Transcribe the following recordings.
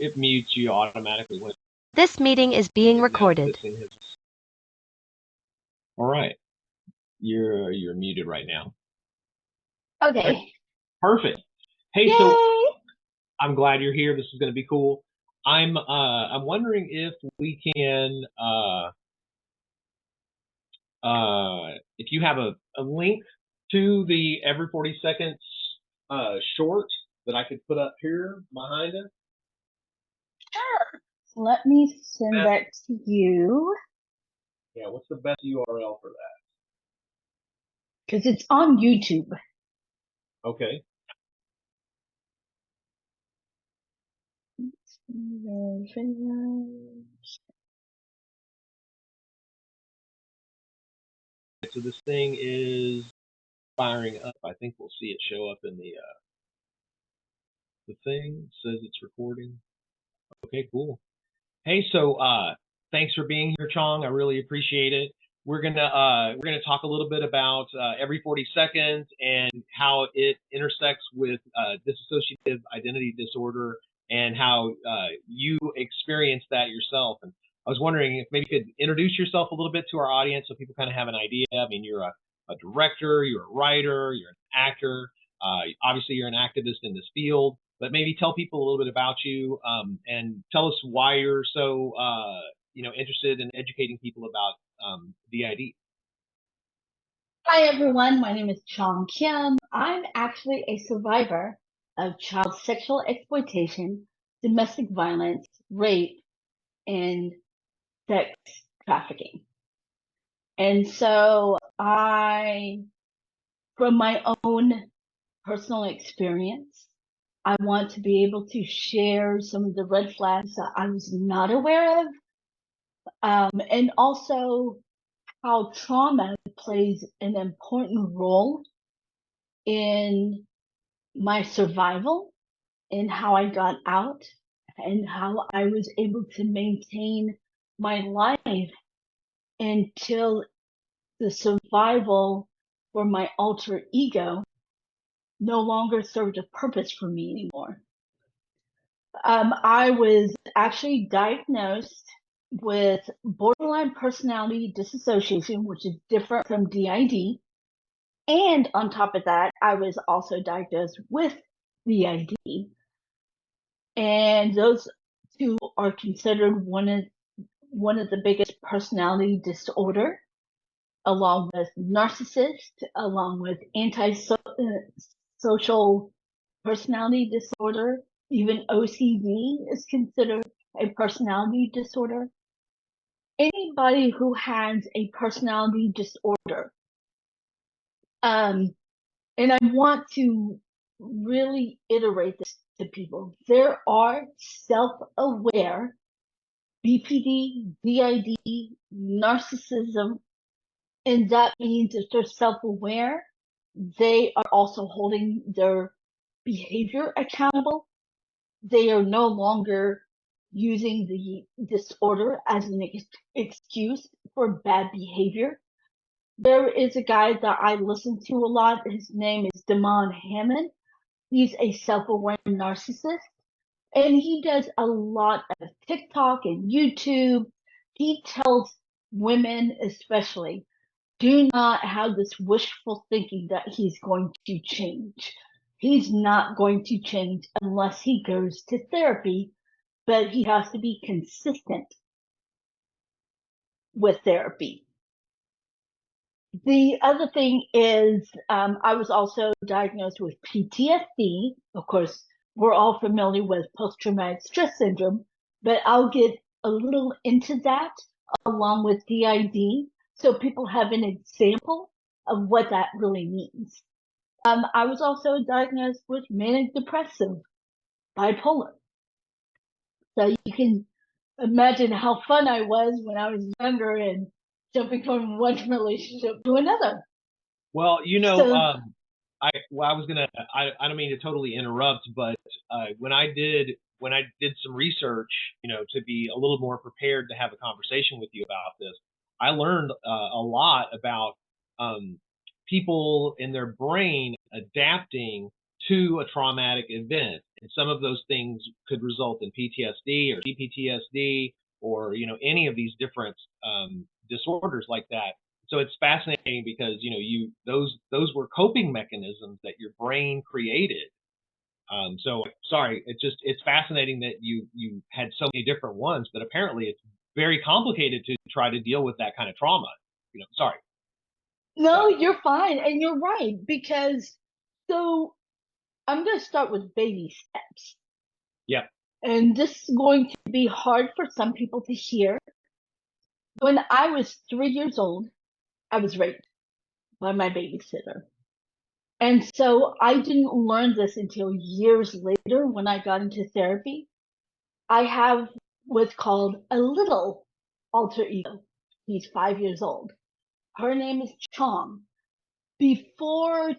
it mutes you automatically when This meeting is being recorded. All right, you're muted right now. Okay. Perfect. Hey, Yay! so I'm glad you're here. This is going to be cool. I'm wondering if we can if you have a link to the every 40 seconds short that I could put up here behind it. Sure. Let me send that to you. Yeah, what's the best URL for that? Because it's on YouTube. Okay. So this thing is firing up. I think we'll see it show up in the thing. It says it's recording. Okay, cool. Hey, so thanks for being here, Chong. I really appreciate it. We're gonna talk a little bit about every 40 seconds and how it intersects with dissociative identity disorder and how you experience that yourself. And I was wondering if maybe you could introduce yourself a little bit to our audience so people kind of have an idea. I mean, you're a director, you're a writer, you're an actor. Obviously, you're an activist in this field. But maybe tell people a little bit about you and tell us why you're so interested in educating people about DID. Hi everyone, my name is Chong Kim. I'm actually a survivor of child sexual exploitation, domestic violence, rape, and sex trafficking. And so from my own personal experience, I want to be able to share some of the red flags that I was not aware of, and also how trauma plays an important role in my survival, in how I got out, and how I was able to maintain my life until the survival for my alter ego no longer served a purpose for me anymore. I was actually diagnosed with borderline personality dissociation, which is different from DID. And on top of that, I was also diagnosed with DID. And those two are considered one of the biggest personality disorder, along with narcissist, along with antisocial personality disorder. Even OCD is considered a personality disorder. Anybody who has a personality disorder, and I want to really iterate this to people. There are self-aware BPD, DID, narcissism, and that means if they're self-aware, they are also holding their behavior accountable. They are no longer using the disorder as an excuse for bad behavior. There is a guy that I listen to a lot. His name is Damon Hammond. He's a self-aware narcissist, and he does a lot of TikTok and YouTube. He tells women especially, do not have this wishful thinking that he's going to change. He's not going to change unless he goes to therapy, but he has to be consistent with therapy. The other thing is, I was also diagnosed with PTSD. Of course, we're all familiar with post-traumatic stress syndrome, but I'll get a little into that along with DID, so people have an example of what that really means. I was also diagnosed with manic depressive, bipolar. So you can imagine how fun I was when I was younger and jumping from one relationship to another. Well, you know, I don't mean to totally interrupt, but when I did some research, to be a little more prepared to have a conversation with you about this, I learned a lot about people in their brain adapting to a traumatic event. And some of those things could result in PTSD or CPTSD or, any of these different disorders like that. So it's fascinating because, those were coping mechanisms that your brain created. So sorry, it's fascinating that you had so many different ones, but apparently it's very complicated to try to deal with that kind of trauma. Sorry. No, you're fine. And you're right, because so I'm going to start with baby steps. Yeah. And this is going to be hard for some people to hear. When I was 3 years old, I was raped by my babysitter. And so I didn't learn this until years later when I got into therapy. I have what's called a little alter ego. He's 5 years old. Her name is Chong. Before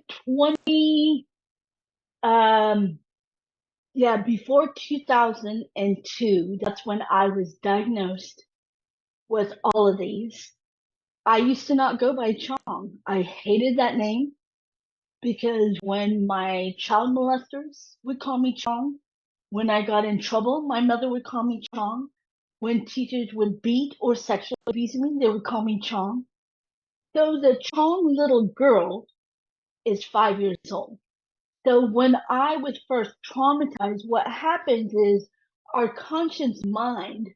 2002, that's when I was diagnosed with all of these. I used to not go by Chong. I hated that name because when my child molesters would call me Chong, when I got in trouble, my mother would call me Chong. When teachers would beat or sexually abuse me, they would call me Chong. So the Chong little girl is 5 years old. So when I was first traumatized, what happens is our conscious mind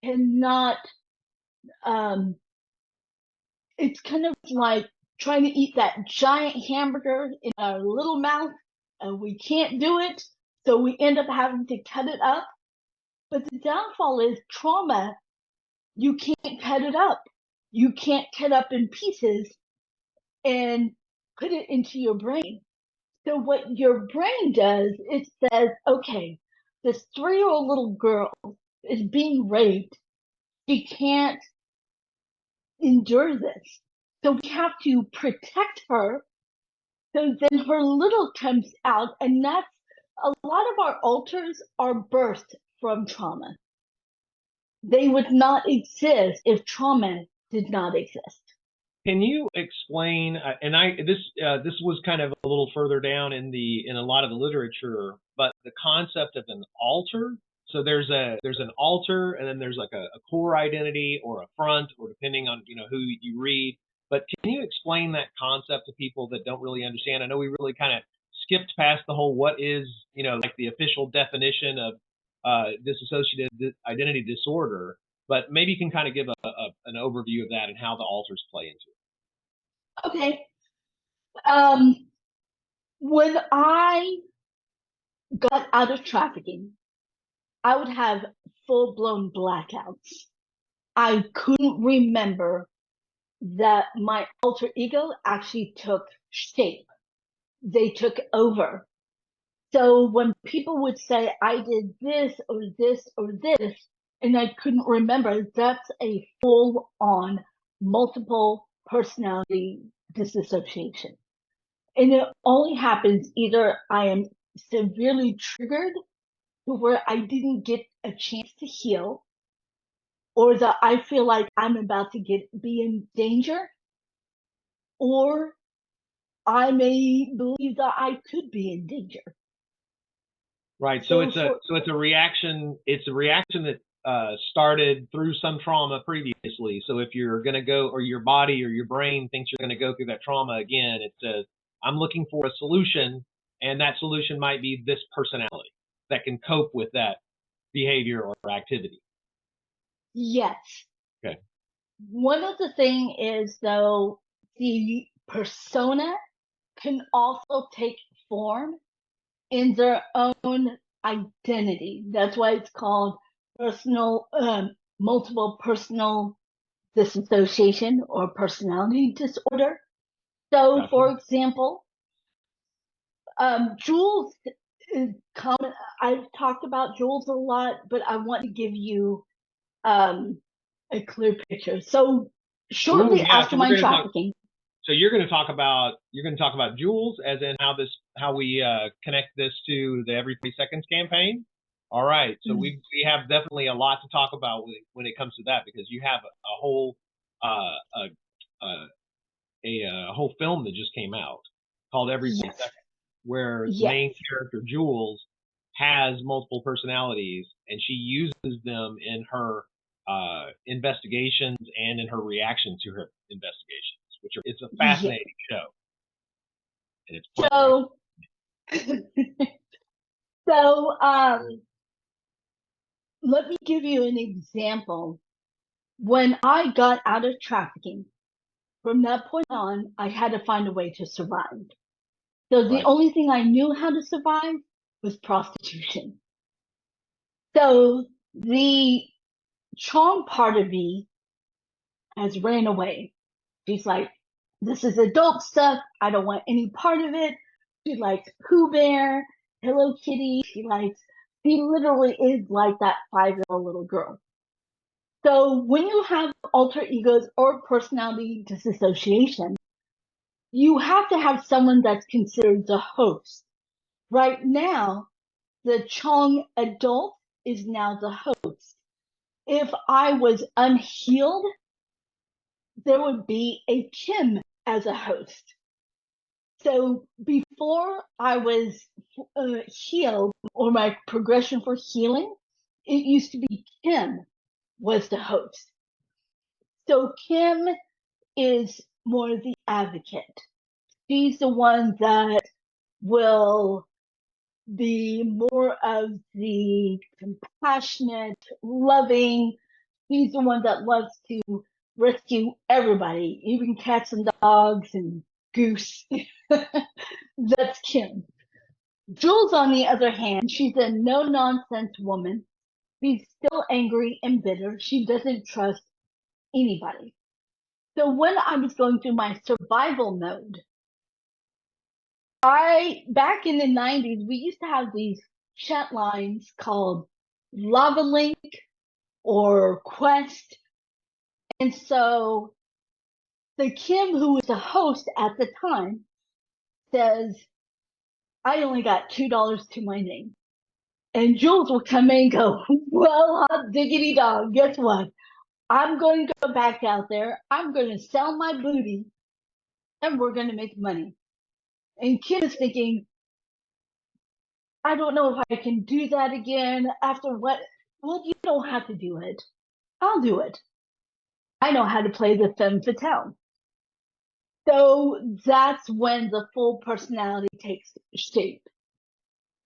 cannot, it's kind of like trying to eat that giant hamburger in our little mouth, and we can't do it. So we end up having to cut it up. But the downfall is trauma. You can't cut it up. You can't cut up in pieces and put it into your brain. So what your brain does, it says, okay, this 3-year-old little girl is being raped. She can't endure this. So we have to protect her. So then her little comes out, and that's a lot of our alters are birthed from trauma. They would not exist if trauma did not exist. Can you explain? This was kind of a little further down in a lot of the literature, but the concept of an alter. So there's an alter, and then there's like a core identity or a front, or depending on who you read. But can you explain that concept to people that don't really understand? I know we really kind of skipped past the whole what is like the official definition of dissociative identity disorder, but maybe you can kind of give an overview of that and how the alters play into it. Okay. When I got out of trafficking, I would have full-blown blackouts. I couldn't remember that my alter ego actually took shape. They took over. So when people would say I did this or this or this, and I couldn't remember, that's a full-on multiple personality disassociation. And it only happens either I am severely triggered to where I didn't get a chance to heal, or that I feel like I'm about to be in danger, or I may believe that I could be in danger. Right. So it's a reaction. It's a reaction that started through some trauma previously. So if you're going to go, or your body or your brain thinks you're going to go through that trauma again, it says, I'm looking for a solution, and that solution might be this personality that can cope with that behavior or activity. Yes. Okay. One of the things is, though, the persona can also take form in their own identity. That's why it's called multiple personal disassociation or personality disorder. So, Gotcha. for example, Jules is common. I've talked about Jules a lot, but I want to give you a clear picture. So shortly after my trafficking. So you're going to talk about Jules, as in how we connect this to the Every 40 Seconds campaign. All right. So we have definitely a lot to talk about when it comes to that, because you have a whole whole film that just came out called Every 40 Seconds. where the Yes. main character, Jules, has multiple personalities, and she uses them in her investigations and in her reaction to her investigations, it's a Yes. fascinating show. And it's played So, let me give you an example. When I got out of trafficking, from that point on, I had to find a way to survive. So the Right. only thing I knew how to survive was prostitution. So the Chong part of me has ran away. She's like, this is adult stuff. I don't want any part of it. She likes Pooh Bear, Hello Kitty. She literally is like that 5-year-old little girl. So when you have alter egos or personality disassociation, you have to have someone that's considered the host. Right now, the Chong adult is now the host. If I was unhealed, there would be a Kim as a host. So before I was healed, or my progression for healing, it used to be Kim was the host. So Kim is more the advocate. She's the one that will be more of the compassionate, loving. She's the one that loves to rescue everybody, even cats and dogs and goose. That's Kim. Jules, on the other hand, she's a no-nonsense woman. She's still angry and bitter. She doesn't trust anybody. So when I was going through my survival mode, back in the 90s, we used to have these chat lines called Lava Link or Quest. And so the Kim, who was the host at the time, says, I only got $2 to my name. And Jules will come in and go, well, hot diggity dog, guess what? I'm going to go back out there. I'm going to sell my booty and we're going to make money. And Kim is thinking, I don't know if I can do that again after what? Well, you don't have to do it. I'll do it. I know how to play the femme fatale. So that's when the full personality takes shape.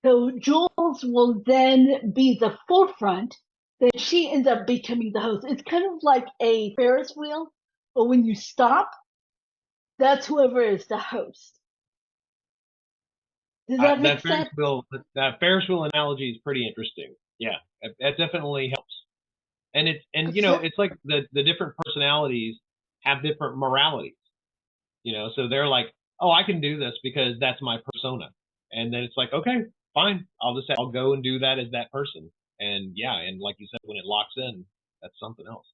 So Jules will then be the forefront, then she ends up becoming the host. It's kind of like a Ferris wheel, but when you stop, that's whoever is the host. Does that make sense? That Ferris wheel analogy is pretty interesting. Yeah, that definitely helps. And it's like the different personalities have different moralities. So they're like, oh, I can do this because that's my persona. And then it's like, okay, fine, I'll go and do that as that person. And yeah, and like you said, when it locks in, that's something else.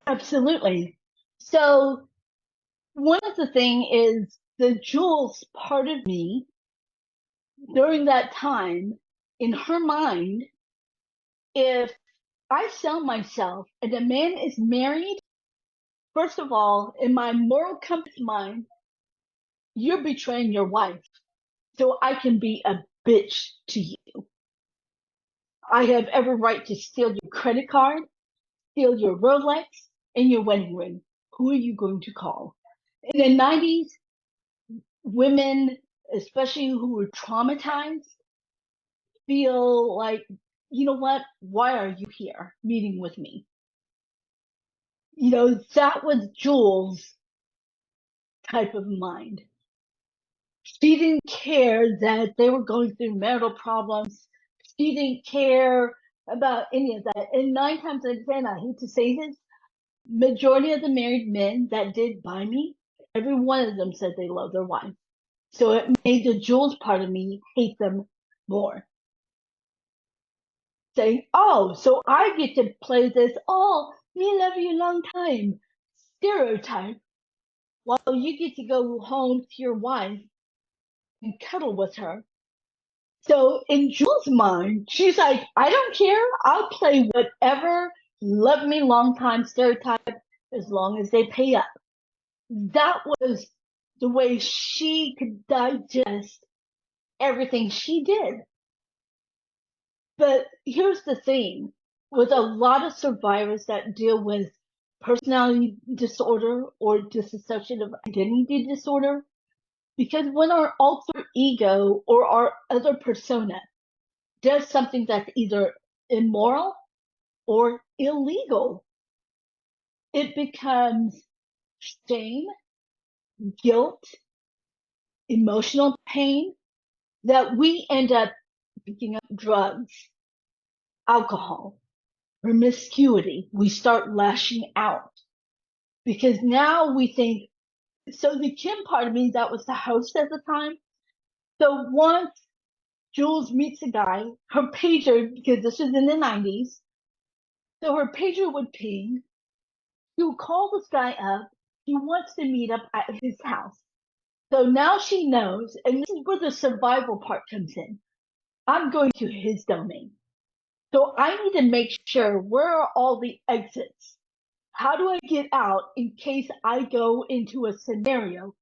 Absolutely. So one of the things is the Jules part of me during that time, in her mind, if I sell myself and a man is married, first of all, in my moral compass mind, you're betraying your wife. So I can be a bitch to you. I have every right to steal your credit card, steal your Rolex, and your wedding ring. Who are you going to call? In the 90s, women, especially who were traumatized, feel like, you know what? Why are you here meeting with me? That was Jules' type of mind. She didn't care that they were going through marital problems. She didn't care about any of that. And 9 times out of 10, I hate to say this, majority of the married men that did buy me, every one of them said they love their wife. So it made the Jules part of me hate them more. Saying, oh, so I get to play this, oh, me love you a long time stereotype, while you get to go home to your wife and cuddle with her. So in Jules' mind, she's like, I don't care. I'll play whatever love me long time stereotype as long as they pay up. That was the way she could digest everything she did. But here's the thing, with a lot of survivors that deal with personality disorder or dissociative identity disorder, because when our alter ego or our other persona does something that's either immoral or illegal, it becomes shame, guilt, emotional pain, that we end up picking up drugs, alcohol, promiscuity. We start lashing out because now we think, so the Kim part of me that was the host at the time. So once Jules meets a guy, her pager, because this was in the 90s, so her pager would ping. She would call this guy up. He wants to meet up at his house. So now she knows, and this is where the survival part comes in. I'm going to his domain. So I need to make sure where are all the exits? How do I get out in case I go into a scenario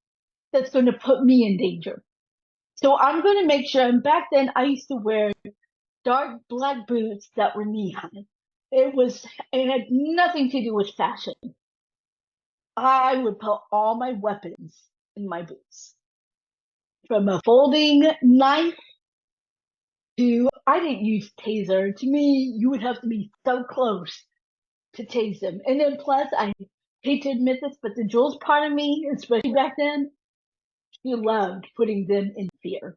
that's going to put me in danger? So I'm going to make sure, and back then I used to wear dark black boots that were knee high. It had nothing to do with fashion. I would put all my weapons in my boots. From a folding knife to, I didn't use taser. To me, you would have to be so close to tase them. And then plus, I hate to admit this, but the Jules part of me, especially back then, she loved putting them in fear.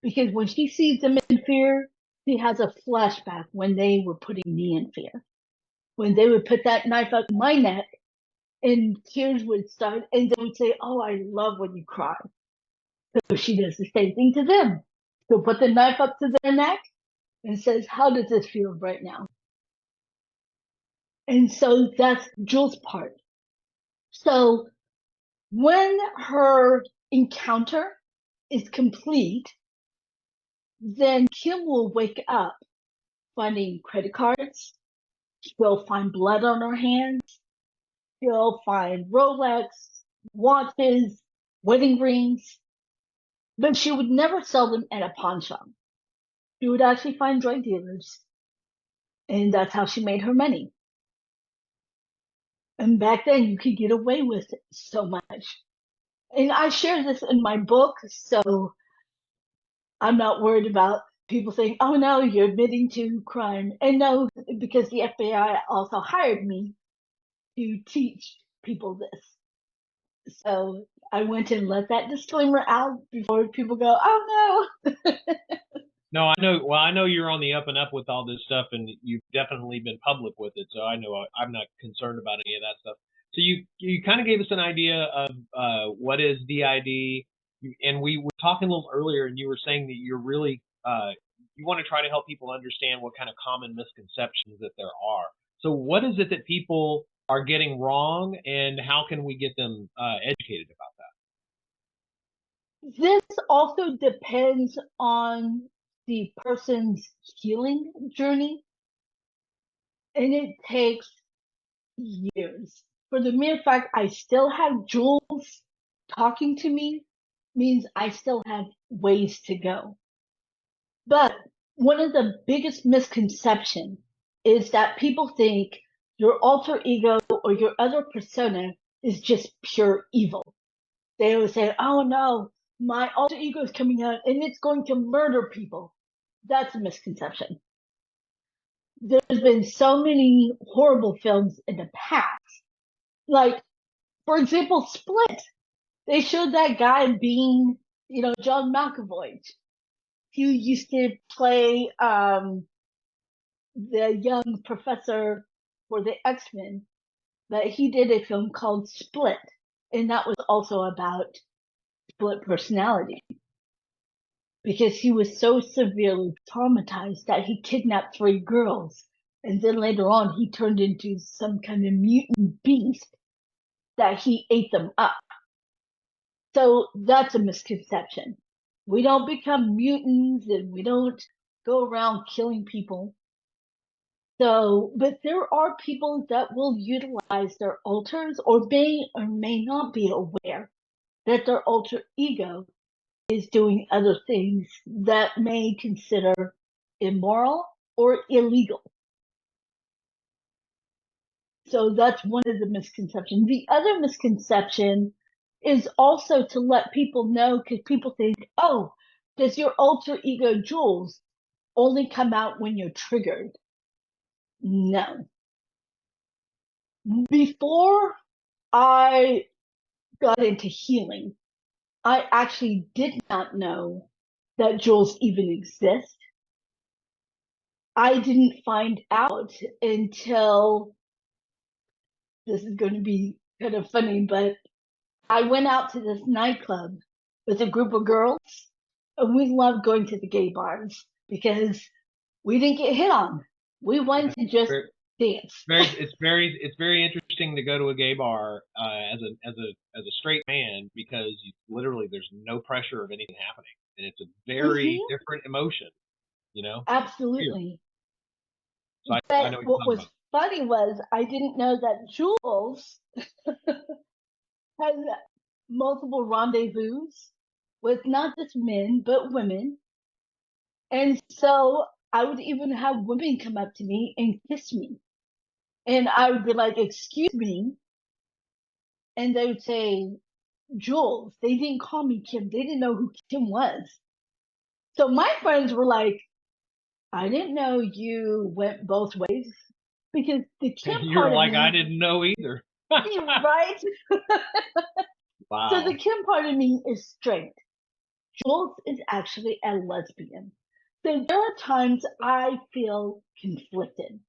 Because when she sees them in fear, she has a flashback when they were putting me in fear. When they would put that knife up my neck and tears would start, and they would say, "Oh, I love when you cry." So she does the same thing to them. She'll put the knife up to their neck and says, "How does this feel right now?" And so that's Jules' part. So when her encounter is complete, then Kim will wake up finding credit cards. She'll find blood on her hands. She'll find Rolex, watches, wedding rings. But she would never sell them at a pawn shop. She would actually find drug dealers. And that's how she made her money. And back then you could get away with so much. And I share this in my book, so I'm not worried about people saying, "Oh no, you're admitting to crime." And no, because the FBI also hired me to teach people this. So I went and let that disclaimer out before people go, "Oh no." No, I know. Well, I know you're on the up and up with all this stuff, and you've definitely been public with it. So I know I'm not concerned about any of that stuff. So you kind of gave us an idea of what is DID, and we were talking a little earlier, and you were saying that you're really you want to try to help people understand what kind of common misconceptions that there are. So what is it that people are getting wrong, and how can we get them educated about that? This also depends on the person's healing journey, and it takes years. For the mere fact I still have Jules talking to me means I still have ways to go. But one of the biggest misconceptions is that people think your alter ego or your other persona is just pure evil. They always say, "Oh no, my alter ego is coming out and it's going to murder people." That's a misconception. There's been so many horrible films in the past. Like, for example, Split. They showed that guy being, John Malkovich. He used to play the young professor for the X-Men. But he did a film called Split. And that was also about split personality. Because he was so severely traumatized that he kidnapped 3 girls. And then later on, he turned into some kind of mutant beast that he ate them up. So that's a misconception. We don't become mutants and we don't go around killing people. So, but there are people that will utilize their alters or may not be aware that their alter ego is doing other things that may consider immoral or illegal. So that's one of the misconceptions. The other misconception is also to let people know, because people think, oh, does your alter ego Jules only come out when you're triggered? No. Before I got into healing, I actually did not know that Jules even exist. I didn't find out until, this is going to be kind of funny, but I went out to this nightclub with a group of girls, and we loved going to the gay bars because we didn't get hit on. We wanted to just dance. It's very interesting to go to a gay bar as a straight man, because literally there's no pressure of anything happening, and it's a very different emotion, you know. Absolutely. So I know what was funny was I didn't know that Jules has multiple rendezvous with not just men but women, and so I would even have women come up to me and kiss me, and I would be like, "Excuse me," and they would say, "Jules." They didn't call me Kim. They didn't know who Kim was. So my friends were like, "I didn't know you went both ways," because the Kim You're part like, of me, I didn't know either. right? Wow. So the Kim part of me is straight. Jules is actually a lesbian. So there are times I feel conflicted.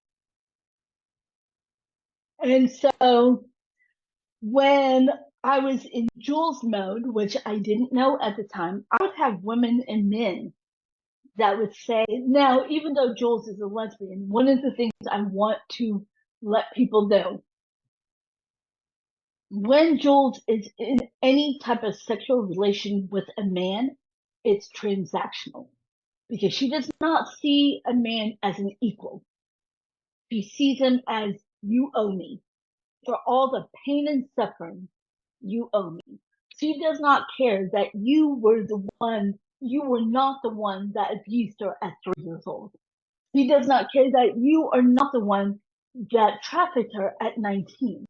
And so when I was in Jules mode, which I didn't know at the time, I would have women and men that would say, now, even though Jules is a lesbian, one of the things I want to let people know, when Jules is in any type of sexual relation with a man, it's transactional, because she does not see a man as an equal. She sees him as, you owe me. For all the pain and suffering, you owe me. She does not care that you were not the one that abused her at 3 years old. She does not care that you are not the one that trafficked her at 19.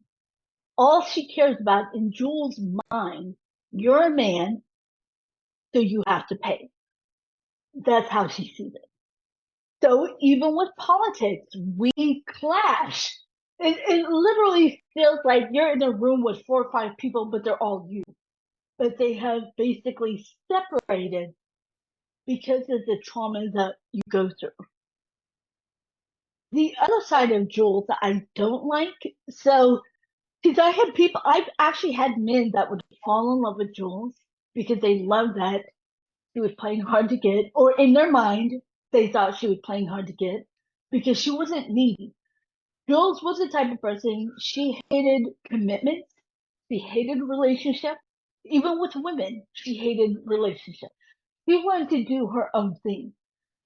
All she cares about in Jules' mind, you're a man, so you have to pay. That's how she sees it. So even with politics, we clash. It literally feels like you're in a room with 4 or 5 people, but they're all you. But they have basically separated because of the trauma that you go through. The other side of Jules that I don't like, so because I've actually had men that would fall in love with Jules because they love that she was playing hard to get, or in their mind, they thought she was playing hard to get because she wasn't needy. Jules was the type of person, she hated commitments, she hated relationships. Even with women, she hated relationships. She wanted to do her own thing.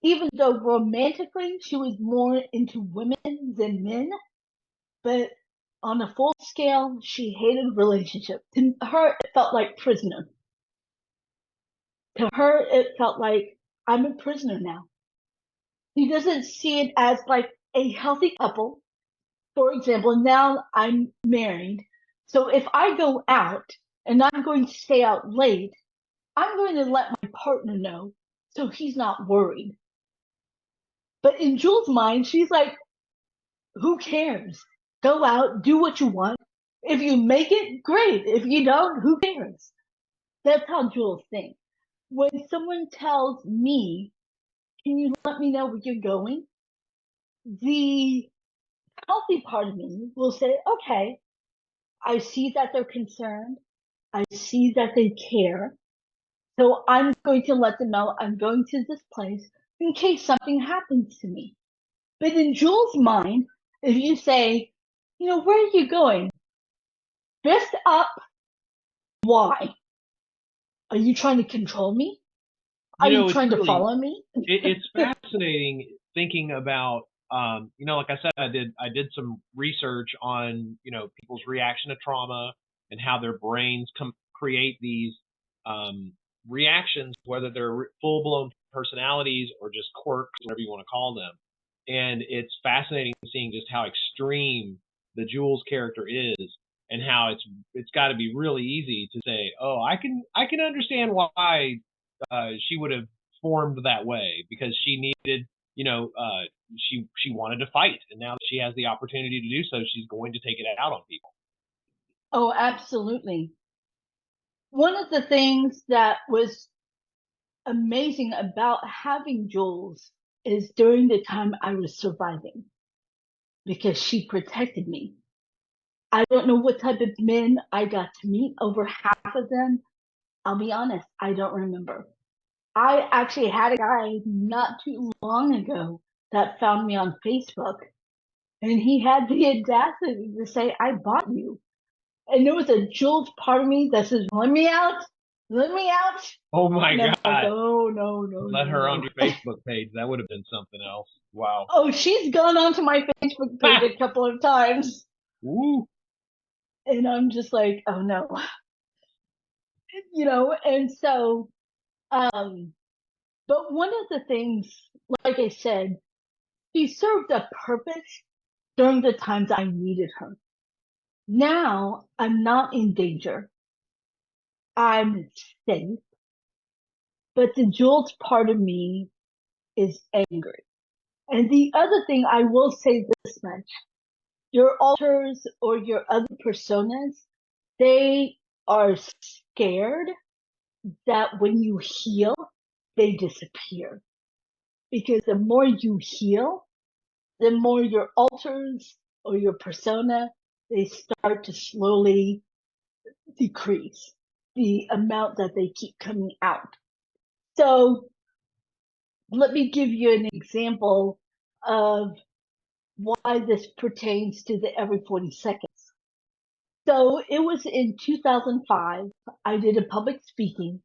Even though romantically she was more into women than men, but on a full scale, she hated relationships. To her, it felt like prisoner. To her, it felt like, I'm a prisoner now. She doesn't see it as like a healthy couple. For example, now I'm married. So if I go out and I'm going to stay out late, I'm going to let my partner know so he's not worried. But in Jules' mind, she's like, who cares? Go out, do what you want. If you make it, great. If you don't, who cares? That's how Jules thinks. When someone tells me, can you let me know where you're going? The healthy part of me will say, okay, I see that they're concerned. I see that they care. So I'm going to let them know I'm going to this place in case something happens to me. But in Jules' mind, if you say, where are you going? Fist up. Why? Are you trying to control me? Are you trying to follow me? It's fascinating thinking about, like I said, I did some research on, people's reaction to trauma and how their brains create these reactions, whether they're full-blown personalities or just quirks, whatever you want to call them. And it's fascinating seeing just how extreme the Jules character is, and how it's got to be really easy to say, oh, I can understand why she would have formed that way, because she needed, she wanted to fight, and now that she has the opportunity to do so, she's going to take it out on people. Oh, absolutely. One of the things that was amazing about having Jules is during the time I was surviving, because she protected me. I don't know what type of men I got to meet, over half of them. I'll be honest, I don't remember. I actually had a guy not too long ago that found me on Facebook, and he had the audacity to say, I bought you. And there was a Jules part of me that says, let me out, let me out. Oh my And I'm God. like, oh, no. Let her on your Facebook page. That would have been something else. Wow. Oh, she's gone onto my Facebook page a couple of times. Woo. And I'm just like, oh no. And so, but one of the things, like I said, she served a purpose during the times I needed her. Now I'm not in danger. I'm safe. But the Jules part of me is angry. And the other thing I will say this much, your alters or your other personas, they are scared that when you heal, they disappear. Because the more you heal, the more your alters or your persona, they start to slowly decrease the amount that they keep coming out. So let me give you an example of why this pertains to the every 40 seconds. So it was in 2005, I did a public speaking,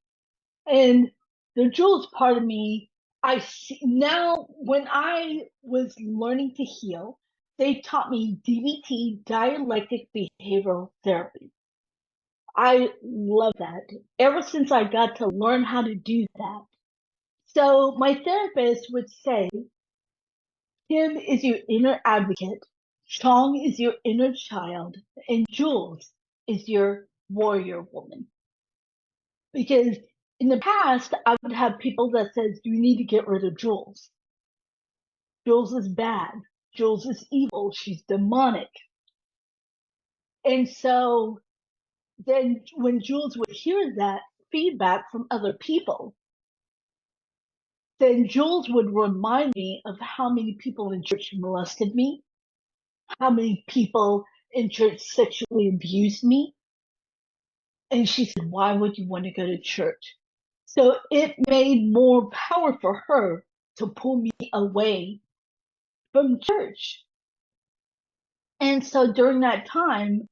and the Jules part of me, I see now when I was learning to heal, they taught me DBT, dialectic behavioral therapy. I love that. Ever since I got to learn how to do that. So my therapist would say, Kim is your inner advocate, Chong is your inner child, and Jules is your warrior woman. Because in the past, I would have people that says, you need to get rid of Jules. Jules is bad. Jules is evil. She's demonic. And so then when Jules would hear that feedback from other people, then Jules would remind me of how many people in church molested me, how many people in church sexually abused me. And she said, why would you want to go to church? So it made more power for her to pull me away from church. And so during that time,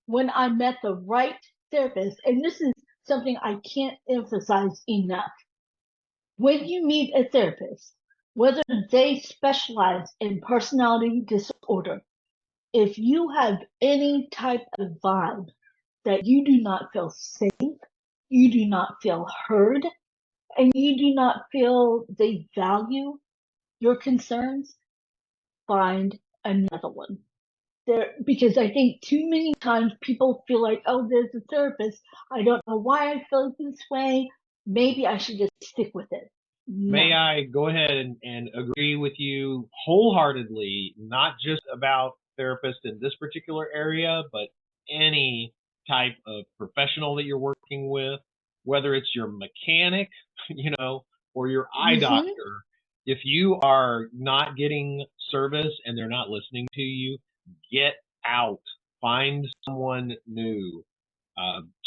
when I met the right therapist, and this is something I can't emphasize enough, when you meet a therapist, whether they specialize in personality disorder, if you have any type of vibe that you do not feel safe, you do not feel heard, and you do not feel they value your concerns, find another one. Because I think too many times people feel like, oh, there's a therapist. I don't know why I feel this way. Maybe I should just stick with it. No. May I go ahead and agree with you wholeheartedly, not just about therapists in this particular area, but any type of professional that you're working with, whether it's your mechanic, or your eye doctor. If you are not getting service and they're not listening to you, get out. Find someone new.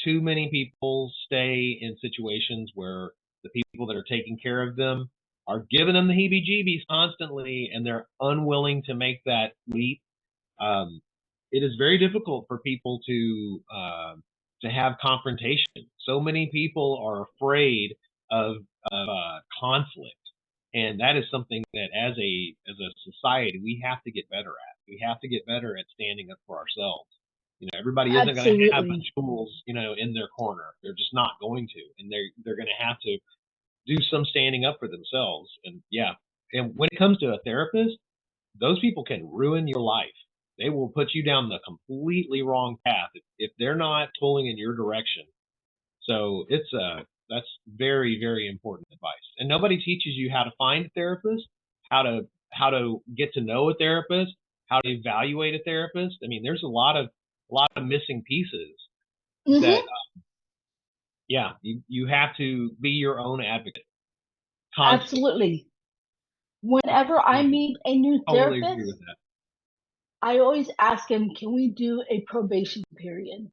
Too many people stay in situations where the people that are taking care of them are giving them the heebie-jeebies constantly, and they're unwilling to make that leap. It is very difficult for people to have confrontation. So many people are afraid of conflict, and that is something that as a society we have to get better at. We have to get better at standing up for ourselves. Everybody isn't going to have Absolutely. tools, in their corner. They're just not going to, and they're going to have to do some standing up for themselves. And yeah, and when it comes to a therapist, those people can ruin your life. They will put you down the completely wrong path if they're not pulling in your direction. So that's very, very important advice. And nobody teaches you how to find a therapist, how to get to know a therapist, how to evaluate a therapist. I mean, there's a lot of missing pieces that yeah, you have to be your own advocate constantly. Absolutely. Whenever I meet a new Totally agree therapist, with that. I always ask him, can we do a probation period?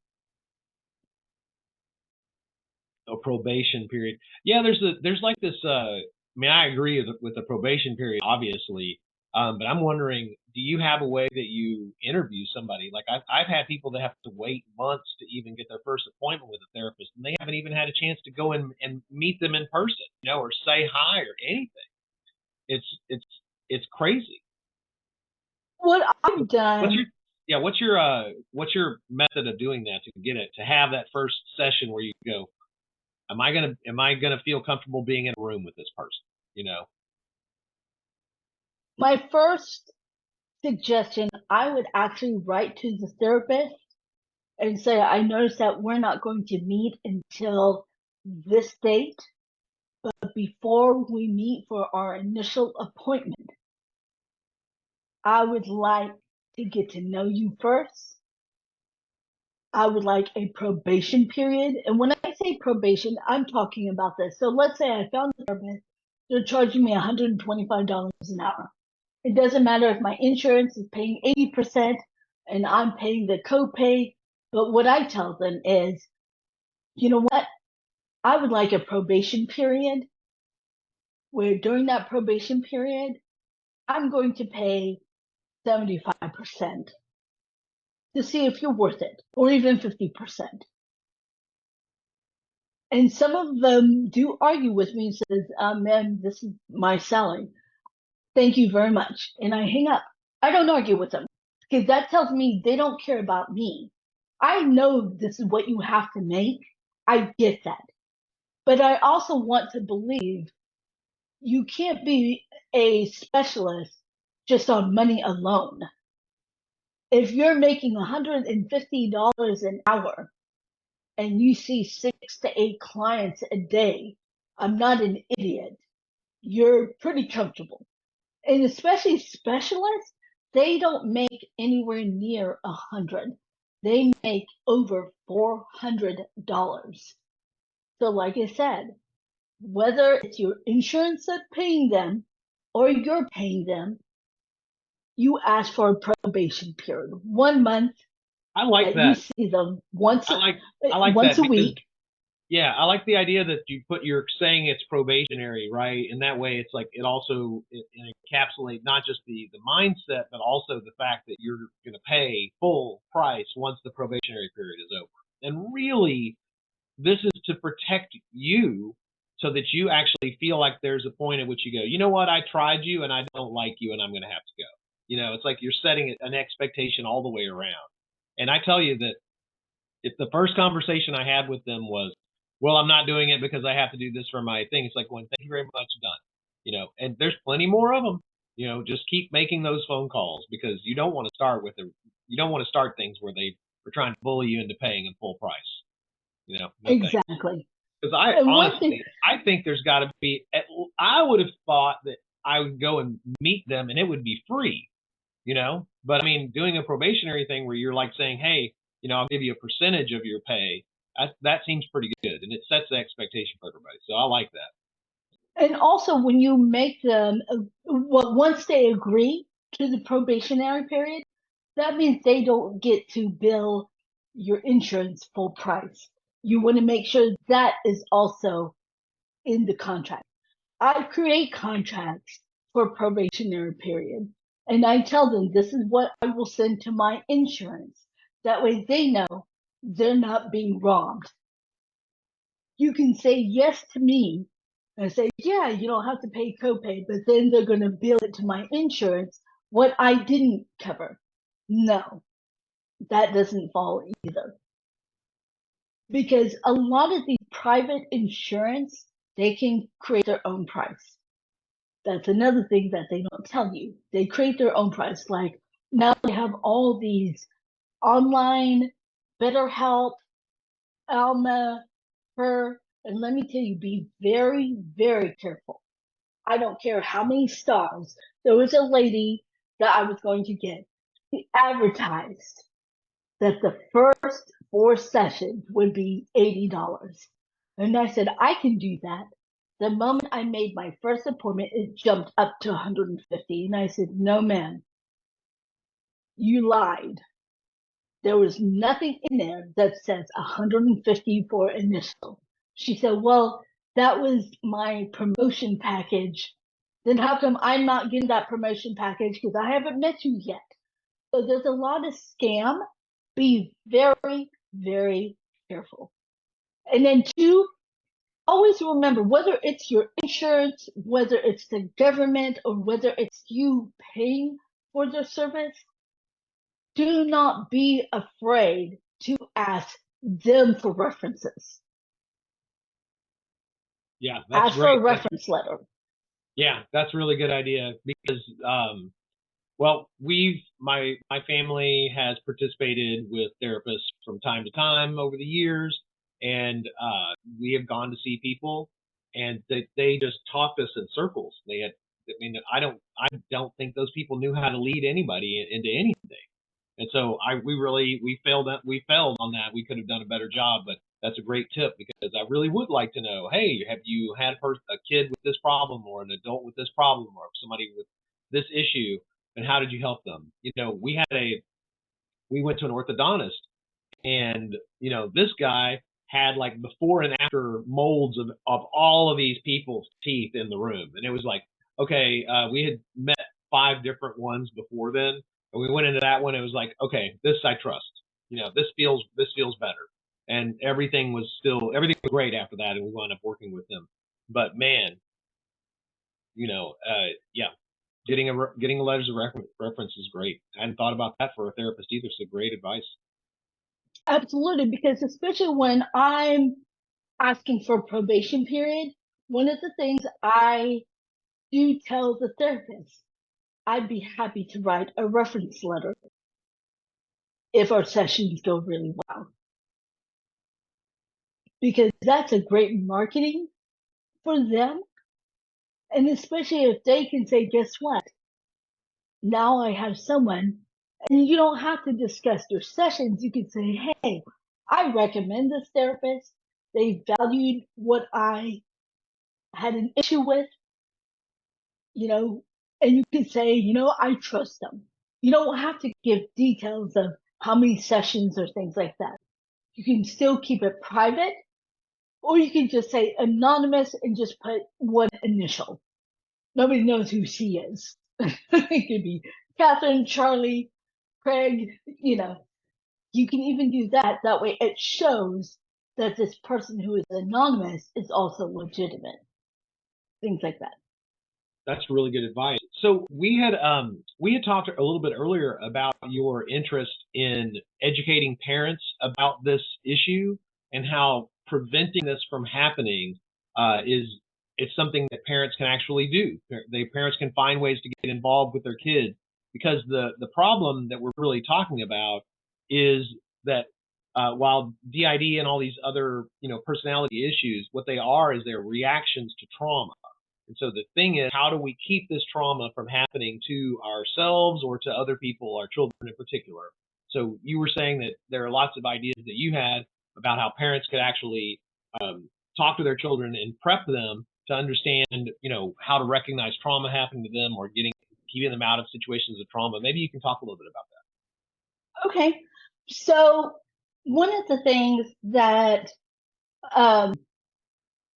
A probation period. Yeah, there's like this. I mean, I agree with the probation period, obviously. But I'm wondering, do you have a way that you interview somebody? Like I've had people that have to wait months to even get their first appointment with a therapist, and they haven't even had a chance to go in and meet them in person, or say hi or anything. It's crazy. What I've done, What's your method of doing that to get it to have that first session where you go, am I gonna feel comfortable being in a room with this person? my first suggestion, I would actually write to the therapist and say, I noticed that we're not going to meet until this date, but before we meet for our initial appointment, I would like to get to know you first. I would like a probation period. And when I say probation, I'm talking about this. So let's say I found a therapist, they're charging me $125 an hour. It doesn't matter if my insurance is paying 80% and I'm paying the copay. But what I tell them is, you know what? I would like a probation period where during that probation period, I'm going to pay 75% to see if you're worth it, or even 50%. And some of them do argue with me and says, man, this is my salary. Thank you very much. And I hang up. I don't argue with them because that tells me they don't care about me. I know this is what you have to make. I get that. But I also want to believe you can't be a specialist just on money alone. If you're making $150 an hour and you see 6 to 8 clients a day, I'm not an idiot. You're pretty comfortable. And especially specialists, they don't make anywhere near 100. They make over $400. So like I said, whether it's your insurance that's paying them or you're paying them, you ask for a probation period, 1 month I like that that. you see them once I like once that a week. Yeah, I like the idea that you're saying it's probationary, right? And that way it's like it also encapsulates not just the mindset, but also the fact that you're going to pay full price once the probationary period is over. And really, this is to protect you so that you actually feel like there's a point at which you go, you know what, I tried you and I don't like you and I'm going to have to go. It's like you're setting an expectation all the way around. And I tell you that if the first conversation I had with them was, well, I'm not doing it because I have to do this for my thing. It's like, well, thank you very much, done. And there's plenty more of them. Just keep making those phone calls because you don't want to start things where they are trying to bully you into paying in full price. No thanks. Exactly. Because I think there's got to be. I would have thought that I would go and meet them and it would be free. But I mean, doing a probationary thing where you're like saying, hey, I'll give you a percentage of your pay. That seems pretty good, and it sets the expectation for everybody. So I like that. And also, when you make them, once they agree to the probationary period, that means they don't get to bill your insurance full price. You want to make sure that is also in the contract. I create contracts for probationary period, and I tell them this is what I will send to my insurance. That way they know they're not being robbed. You can say yes to me and say, yeah, you don't have to pay copay, but then they're going to bill it to my insurance what I didn't cover. No. that doesn't fall either. Because a lot of these private insurance, they can create their own price. That's another thing that they don't tell you. They create their own price. Like now they have all these online BetterHelp, Alma, Her, and let me tell you, be very, very careful. I don't care how many stars. There was a lady that I was going to get. She advertised that the first 4 sessions would be $80. And I said, I can do that. The moment I made my first appointment, it jumped up to 150. And I said, no, ma'am, you lied. There was nothing in there that says 150 for initial. She said, well, that was my promotion package. Then how come I'm not getting that promotion package? Because I haven't met you yet. So there's a lot of scam. Be very, very careful. And then 2, always remember, whether it's your insurance, whether it's the government, or whether it's you paying for the service, do not be afraid to ask them for references. Yeah, that's Ask great. for a reference letter. Yeah, that's a really good idea because, well, my family has participated with therapists from time to time over the years, and we have gone to see people, and they just talked us in circles. I don't think those people knew how to lead anybody into anything. And so we failed on that. We could have done a better job, but that's a great tip because I really would like to know, hey, have you had a kid with this problem or an adult with this problem or somebody with this issue, and how did you help them? We went to an orthodontist, and this guy had like before and after molds of all of these people's teeth in the room, and it was like, okay, we had met 5 different ones before then, and we went into that one. It was like, okay, this I trust. This feels better, and everything was great after that, and we wound up working with them. But man, yeah, getting a letters of reference is great. I hadn't thought about that for a therapist either. So great advice. Absolutely, because especially when I'm asking for probation period, one of the things I do tell the therapist, I'd be happy to write a reference letter if our sessions go really well. Because that's a great marketing for them. And especially if they can say, guess what? Now I have someone, and you don't have to discuss their sessions. You can say, hey, I recommend this therapist. They valued what I had an issue with, and you can say, I trust them. You don't have to give details of how many sessions or things like that. You can still keep it private, or you can just say anonymous and just put one initial. Nobody knows who she is. It could be Catherine, Charlie, Craig, you can even do that. That way it shows that this person who is anonymous is also legitimate. Things like that. That's really good advice. So we had talked a little bit earlier about your interest in educating parents about this issue and how preventing this from happening it's something that parents can actually do. Parents can find ways to get involved with their kids, because the problem that we're really talking about is that while DID and all these other personality issues, what they are is their reactions to trauma. And so the thing is, how do we keep this trauma from happening to ourselves or to other people, our children in particular? So you were saying that there are lots of ideas that you had about how parents could actually talk to their children and prep them to understand, how to recognize trauma happening to them or keeping them out of situations of trauma. Maybe you can talk a little bit about that. Okay. So one of the things that I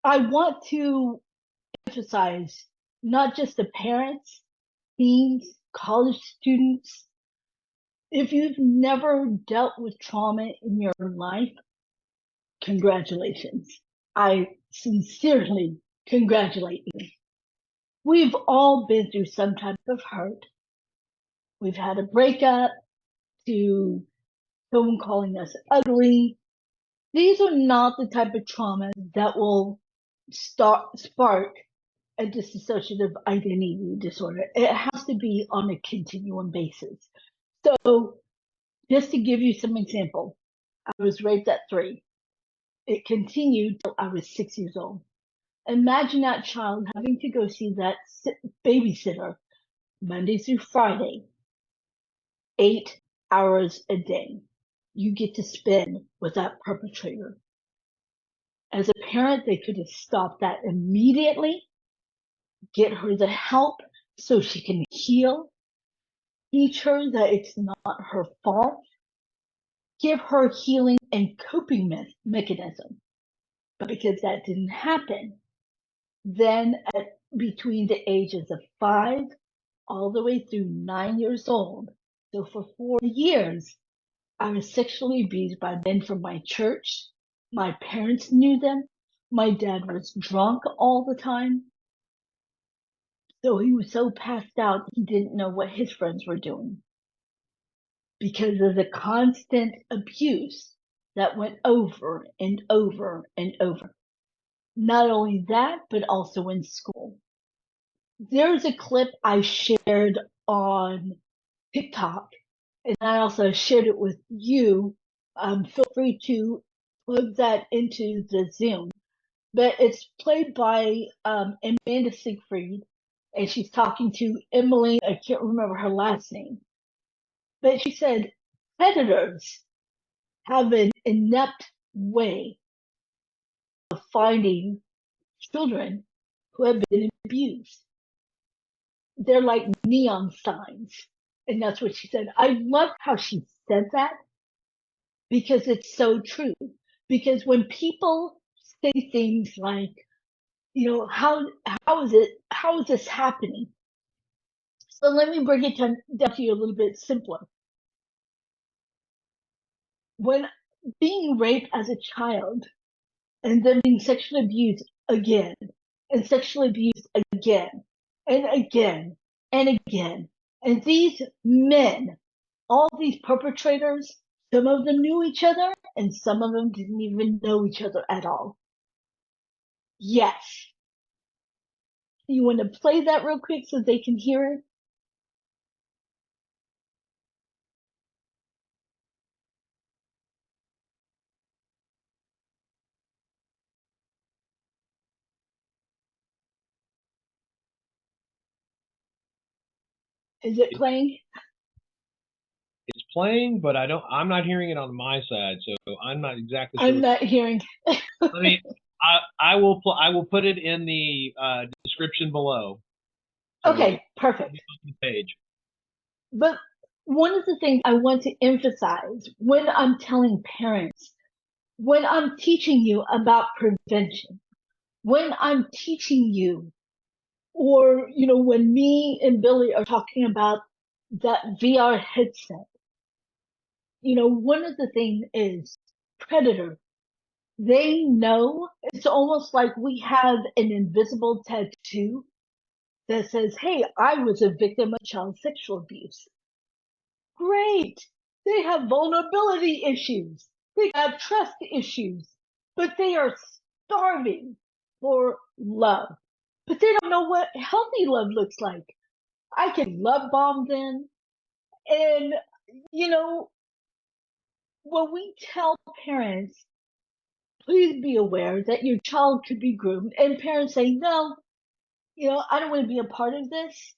want to emphasize, not just the parents, teens, college students, if you've never dealt with trauma in your life, congratulations. I sincerely congratulate you. We've all been through some type of hurt. We've had a breakup, to someone calling us ugly. These are not the type of traumas that will spark a dissociative identity disorder. It has to be on a continuum basis. So just to give you some example, I was raped at 3. It continued till I was 6 years old. Imagine that child having to go see that babysitter Monday through Friday, 8 hours a day. You get to spend with that perpetrator. As a parent, they could have stopped that immediately, get her the help so she can heal, teach her that it's not her fault, give her healing and coping mechanism. But because that didn't happen, then between the ages of 5 all the way through 9 years old, so for 4 years, I was sexually abused by men from my church. My parents knew them. My dad was drunk all the time. So he was so passed out, he didn't know what his friends were doing because of the constant abuse that went over and over and over. Not only that, but also in school. There's a clip I shared on TikTok, and I also shared it with you. Feel free to plug that into the Zoom. But it's played by Amanda Siegfried, and she's talking to Emily. I can't remember her last name. But she said, predators have an inept way of finding children who have been abused. They're like neon signs. And that's what she said. I love how she said that because it's so true. Because when people say things like, you know, how is this happening? So let me bring it down to you a little bit simpler. When being raped as a child and then being sexually abused again and sexually abused again and again and again, and these men, all these perpetrators, some of them knew each other and some of them didn't even know each other at all. Yes. You want to play that real quick so they can hear it? Is it playing? It's playing, but I'm not hearing it on my side, so I'm not exactly sure. I'm not hearing. I will put it in the description below. So Okay, perfect. on the page. But one of the things I want to emphasize when I'm telling parents, when I'm teaching you about prevention, when I'm teaching you, or, you know, when me and Billy are talking about that VR headset, you know, one of the things is predator. They know, it's almost like we have an invisible tattoo that says, hey, I was a victim of child sexual abuse. Great. They have vulnerability issues. They have trust issues, but they are starving for love. But they don't know what healthy love looks like. I can love bomb them. And, you know, when we tell parents, please be aware that your child could be groomed, and parents say, no, you know, I don't want to be a part of this.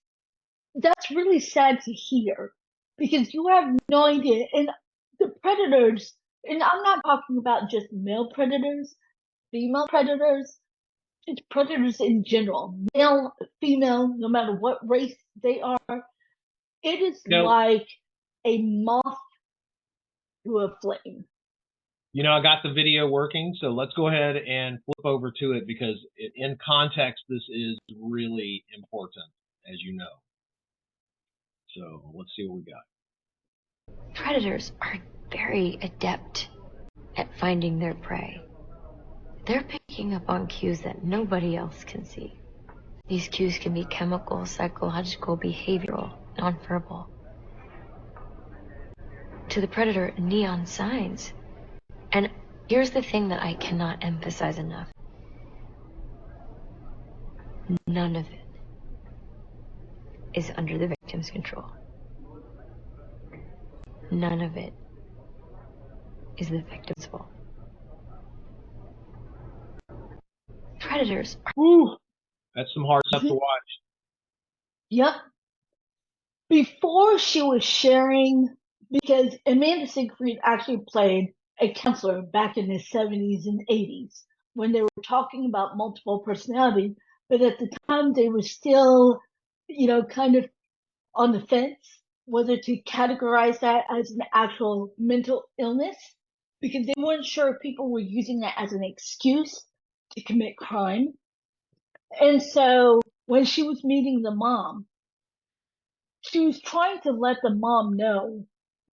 That's really sad to hear because you have no idea. And the predators, and I'm not talking about just male predators, female predators, just predators in general, male, female, no matter what race they are. It is like a moth to a flame. You know, I got the video working, so let's go ahead and flip over to it because in context, this is really important, as you know. So let's see what we got. Predators are very adept at finding their prey. They're picking up on cues that nobody else can see. These cues can be chemical, psychological, behavioral, nonverbal. to the predator neon signs. And here's the thing that I cannot emphasize enough. None of it is under the victim's control. None of it is the victim's fault. Predators are... Woo, that's some hard stuff to watch. Yep. Before she was sharing, because Amanda Siegfried actually played a counselor back in the 70s and 80s when they were talking about multiple personality, but at the time they were still, kind of on the fence whether to categorize that as an actual mental illness, because they weren't sure if people were using that as an excuse to commit crime. And so when she was meeting the mom, she was trying to let the mom know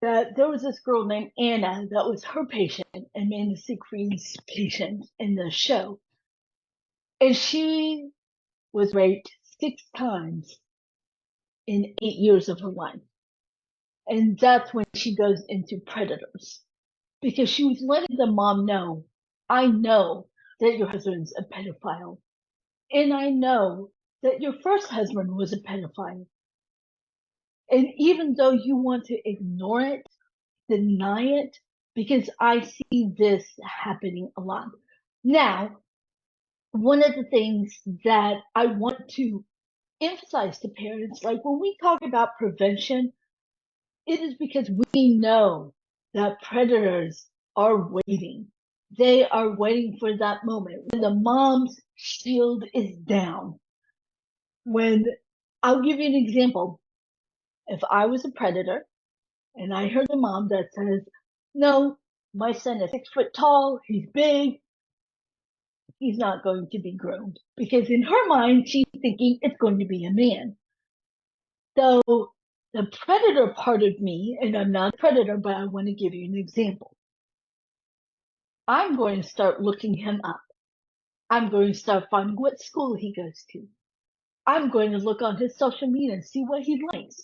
that there was this girl named Anna that was her patient, Amanda Siegfried's patient in the show. And she was raped 6 times in 8 years of her life. And that's when she goes into predators. Because she was letting the mom know, I know that your husband's a pedophile. And I know that your first husband was a pedophile. And even though you want to ignore it, deny it, because I see this happening a lot. Now, one of the things that I want to emphasize to parents, like when we talk about prevention, it is because we know that predators are waiting. They are waiting for that moment when the mom's shield is down. When, I'll give you an example. If I was a predator and I heard a mom that says, no, my son is 6 foot tall, he's big, he's not going to be groomed. Because in her mind, she's thinking it's going to be a man. So the predator part of me, and I'm not a predator, but I want to give you an example. I'm going to start looking him up. I'm going to start finding what school he goes to. I'm going to look on his social media and see what he likes.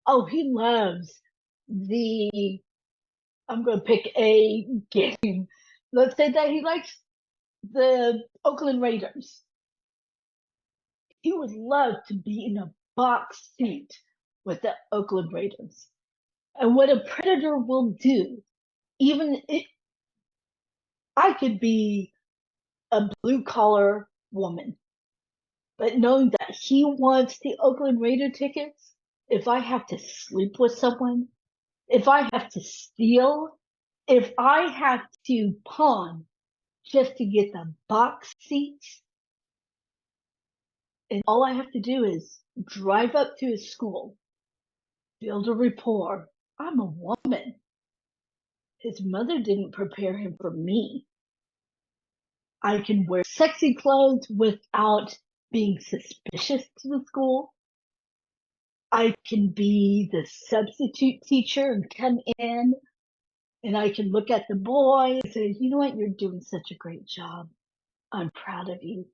Oh, he loves I'm going to pick a game. Let's say that he likes the Oakland Raiders. He would love to be in a box seat with the Oakland Raiders. And what a predator will do, I could be a blue collar woman, but knowing that he wants the Oakland Raider tickets, if I have to sleep with someone, if I have to steal, if I have to pawn just to get the box seats, and all I have to do is drive up to his school, build a rapport. I'm a woman. His mother didn't prepare him for me. I can wear sexy clothes without being suspicious to the school. I can be the substitute teacher and come in and I can look at the boy and say, you know what, you're doing such a great job. I'm proud of you.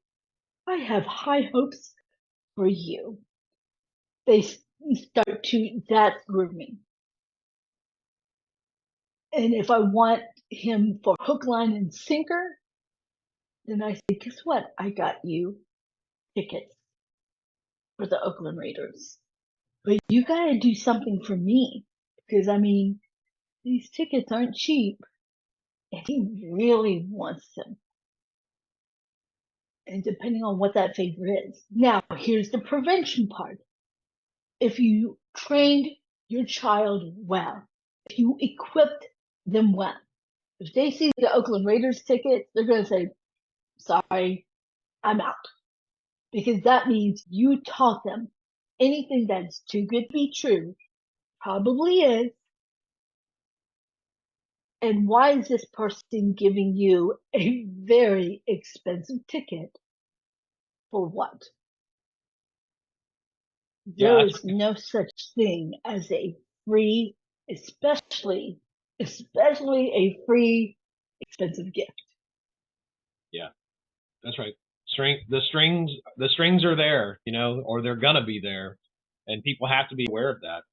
I have high hopes for you. They start to, that's grooming. And if I want him for hook, line, and sinker, then I say, guess what? I got you tickets for the Oakland Raiders. But you gotta do something for me. Because, I mean, these tickets aren't cheap. And he really wants them. And depending on what that favor is. Now, here's the prevention part. If you trained your child well, if you equipped them well, if they see the Oakland Raiders ticket, they're going to say, sorry, I'm out. Because that means you taught them anything that's too good to be true probably is. And why is this person giving you a very expensive ticket? For what? There is no such thing as a free, especially a free, expensive gift. Yeah, that's right. The strings are there, or they're gonna be there, and people have to be aware of that.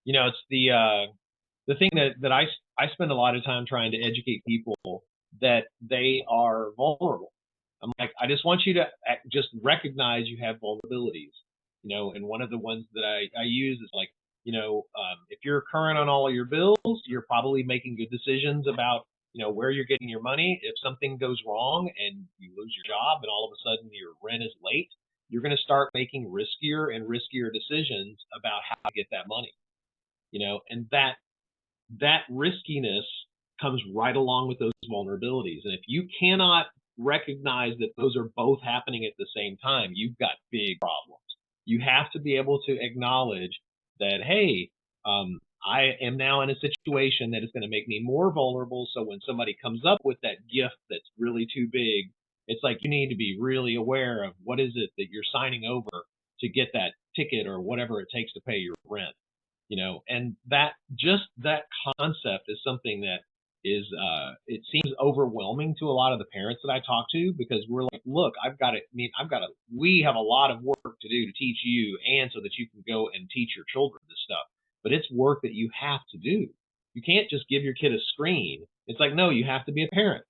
It's the the thing that I spend a lot of time trying to educate people that they are vulnerable. I'm like, I just want you to just recognize you have vulnerabilities, you know, and one of the ones that I use is like, you know, if you're current on all of your bills, you're probably making good decisions about, you know, where you're getting your money. If something goes wrong and you lose your job and all of a sudden your rent is late, you're going to start making riskier and riskier decisions about how to get that money, you know, and that riskiness comes right along with those vulnerabilities. And if you cannot recognize that those are both happening at the same time, you've got big problems. You have to be able to acknowledge that, hey, I am now in a situation that is going to make me more vulnerable. So when somebody comes up with that gift that's really too big, it's like you need to be really aware of what is it that you're signing over to get that ticket or whatever it takes to pay your rent, you know. And that concept is something that is it seems overwhelming to a lot of the parents that I talk to, because we're like, look, we have a lot of work to do to teach you and so that you can go and teach your children this stuff, but it's work that you have to do. You can't just give your kid a screen. It's like, no, you have to be a parent.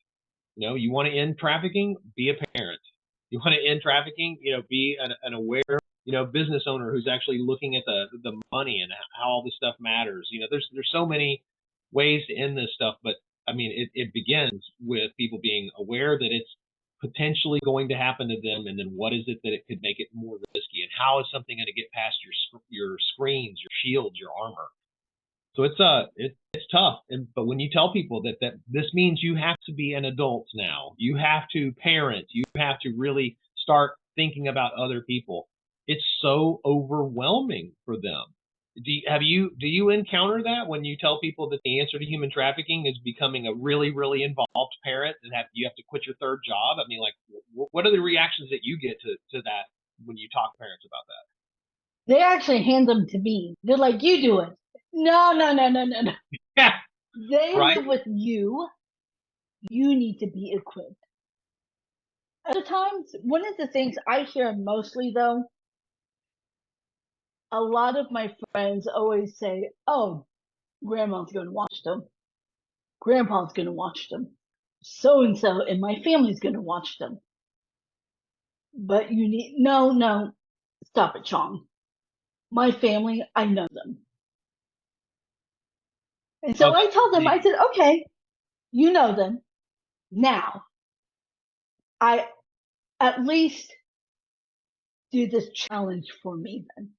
You know, you want to end trafficking, be a parent. You want to end trafficking, you know, be an aware, you know, business owner who's actually looking at the money and how all this stuff matters. You know, there's so many ways to end this stuff, but I mean, it begins with people being aware that it's potentially going to happen to them, and then what is it that it could make it more risky, and how is something going to get past your screens, your shields, your armor. So it's tough, but when you tell people that this means you have to be an adult now, you have to parent, you have to really start thinking about other people, it's so overwhelming for them. Do you encounter that when you tell people that the answer to human trafficking is becoming a really, really involved parent and you have to quit your third job? I mean, like, what are the reactions that you get to that when you talk to parents about that? They actually hand them to me. They're like, you do it. No. Yeah, They right. live with you. You need to be equipped. Other times, one of the things I hear mostly, though, a lot of my friends always say, oh, grandma's going to watch them. Grandpa's going to watch them. So-and-so and my family's going to watch them. But you need, no, stop it, Chong. My family, I know them. And so I told them, I said, okay, you know them. Now, I at least do this challenge for me then.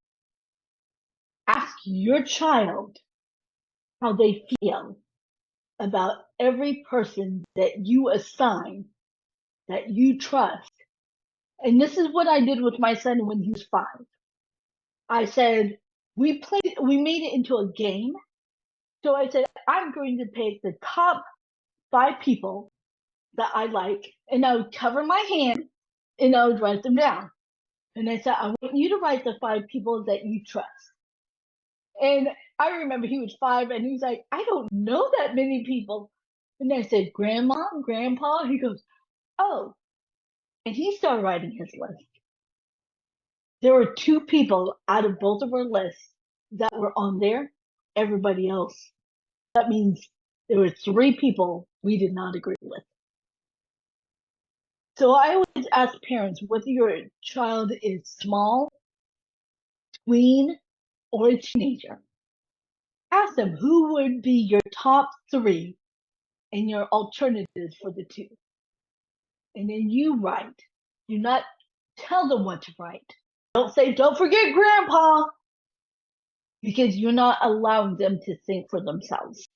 Ask your child how they feel about every person that you assign, that you trust. And this is what I did with my son when he was 5. I said, we made it into a game. So I said, I'm going to pick the top 5 people that I like, and I would cover my hand and I would write them down. And I said, I want you to write the 5 people that you trust. And I remember he was 5 and he was like, I don't know that many people. And I said, Grandma, Grandpa? He goes, oh. And he started writing his list. There were 2 people out of both of our lists that were on there. Everybody else. That means there were 3 people we did not agree with. So I always ask parents, whether your child is small, tween, or a teenager, ask them who would be your top 3 and your alternatives for the 2. And then you write. Do not tell them what to write. Don't say, don't forget Grandpa, because you're not allowing them to think for themselves.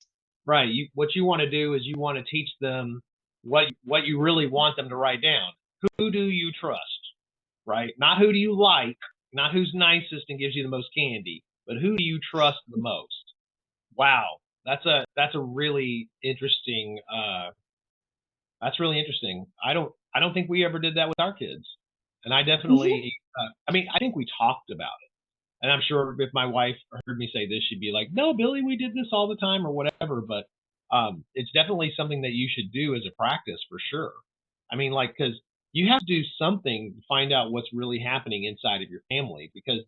Right. What you want to do is you want to teach them what you really want them to write down. Who do you trust? Right? Not who do you like, not who's nicest and gives you the most candy, but who do you trust the most? Wow. That's a really interesting that's really interesting. I don't think we ever did that with our kids. And I definitely I mean, I think we talked about it. And I'm sure if my wife heard me say this, she'd be like, no, Billy, we did this all the time or whatever. But it's definitely something that you should do as a practice for sure. I mean, like, because you have to do something to find out what's really happening inside of your family, because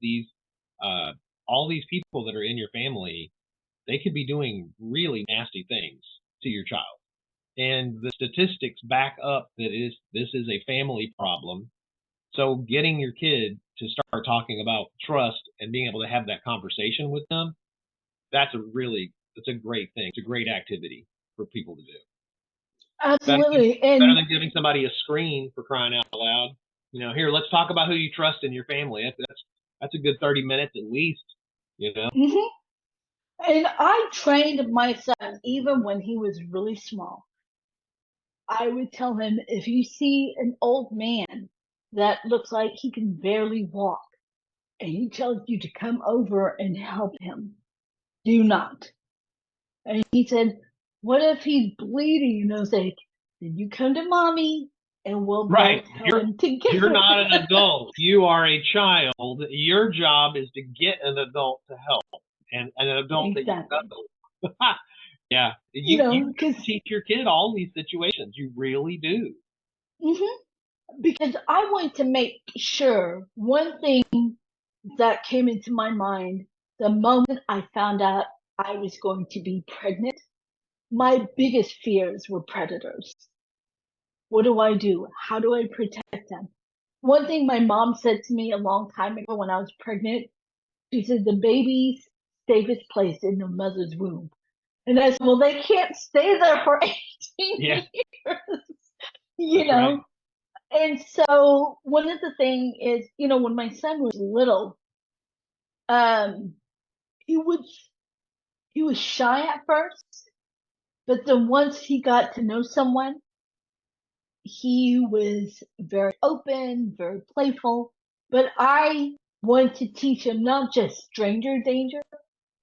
all these people that are in your family, they could be doing really nasty things to your child. And the statistics back up that this is a family problem. So getting your kid to start talking about trust and being able to have that conversation with them, that's a great thing. It's a great activity for people to do. Absolutely. Better than giving somebody a screen, for crying out loud. You know, here, let's talk about who you trust in your family. That's a good 30 minutes at least, you know? And I trained my son even when he was really small. I would tell him, if you see an old man that looks like he can barely walk and he tells you to come over and help him, do not. And he said, what if he's bleeding? And I was like, then you come to mommy and we'll Right. both help him together. You're not an adult. You are a child. Your job is to get an adult to help, and an adult that you know. Yeah. You teach your kid all these situations. You really do. Because I want to make sure one thing that came into my mind the moment I found out I was going to be pregnant. My biggest fears were predators. What do I do? How do I protect them? One thing my mom said to me a long time ago when I was pregnant, she said, the baby's safest place in the mother's womb. And I said, well, they can't stay there for 18 years, you know? Right. And so one of the things is, you know, when my son was little, he was shy at first, but then once he got to know someone, he was very open, very playful. But I wanted to teach him not just stranger danger,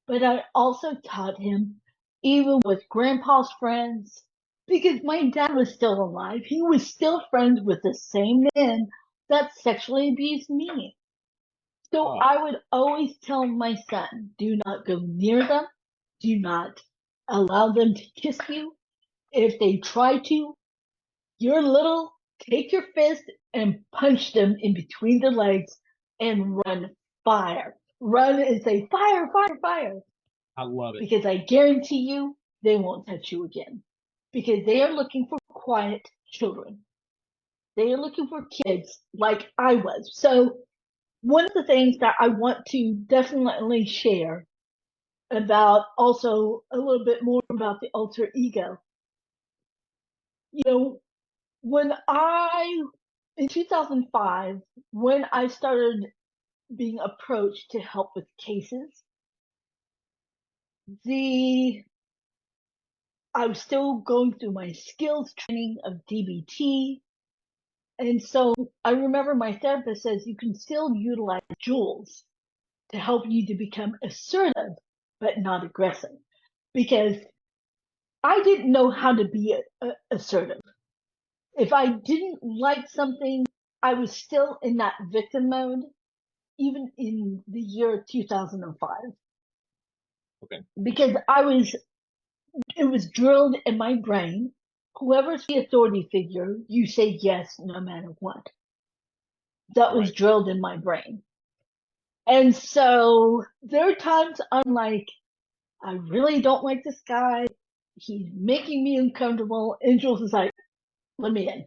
but I also taught him even with grandpa's friends, because my dad was still alive. He was still friends with the same men that sexually abused me. So I would always tell my son, do not go near them. Do not allow them to kiss you. If they try to, you're little, take your fist and punch them in between the legs and run fire. Run and say, fire, fire, fire. I love it. Because I guarantee you, they won't touch you again. Because they are looking for quiet children. They are looking for kids like I was. So one of the things that I want to definitely share about also a little bit more about the alter ego. You know, in 2005, when I started being approached to help with cases, I was still going through my skills training of DBT. And so I remember my therapist says you can still utilize jewels to help you to become assertive, but not aggressive. Because I didn't know how to be assertive. If I didn't like something, I was still in that victim mode, even in the year 2005. Okay. Because it was drilled in my brain. Whoever's the authority figure, you say yes no matter what. That was drilled in my brain. And so there are times I'm like, I really don't like this guy. He's making me uncomfortable. And Jules is like, let me in.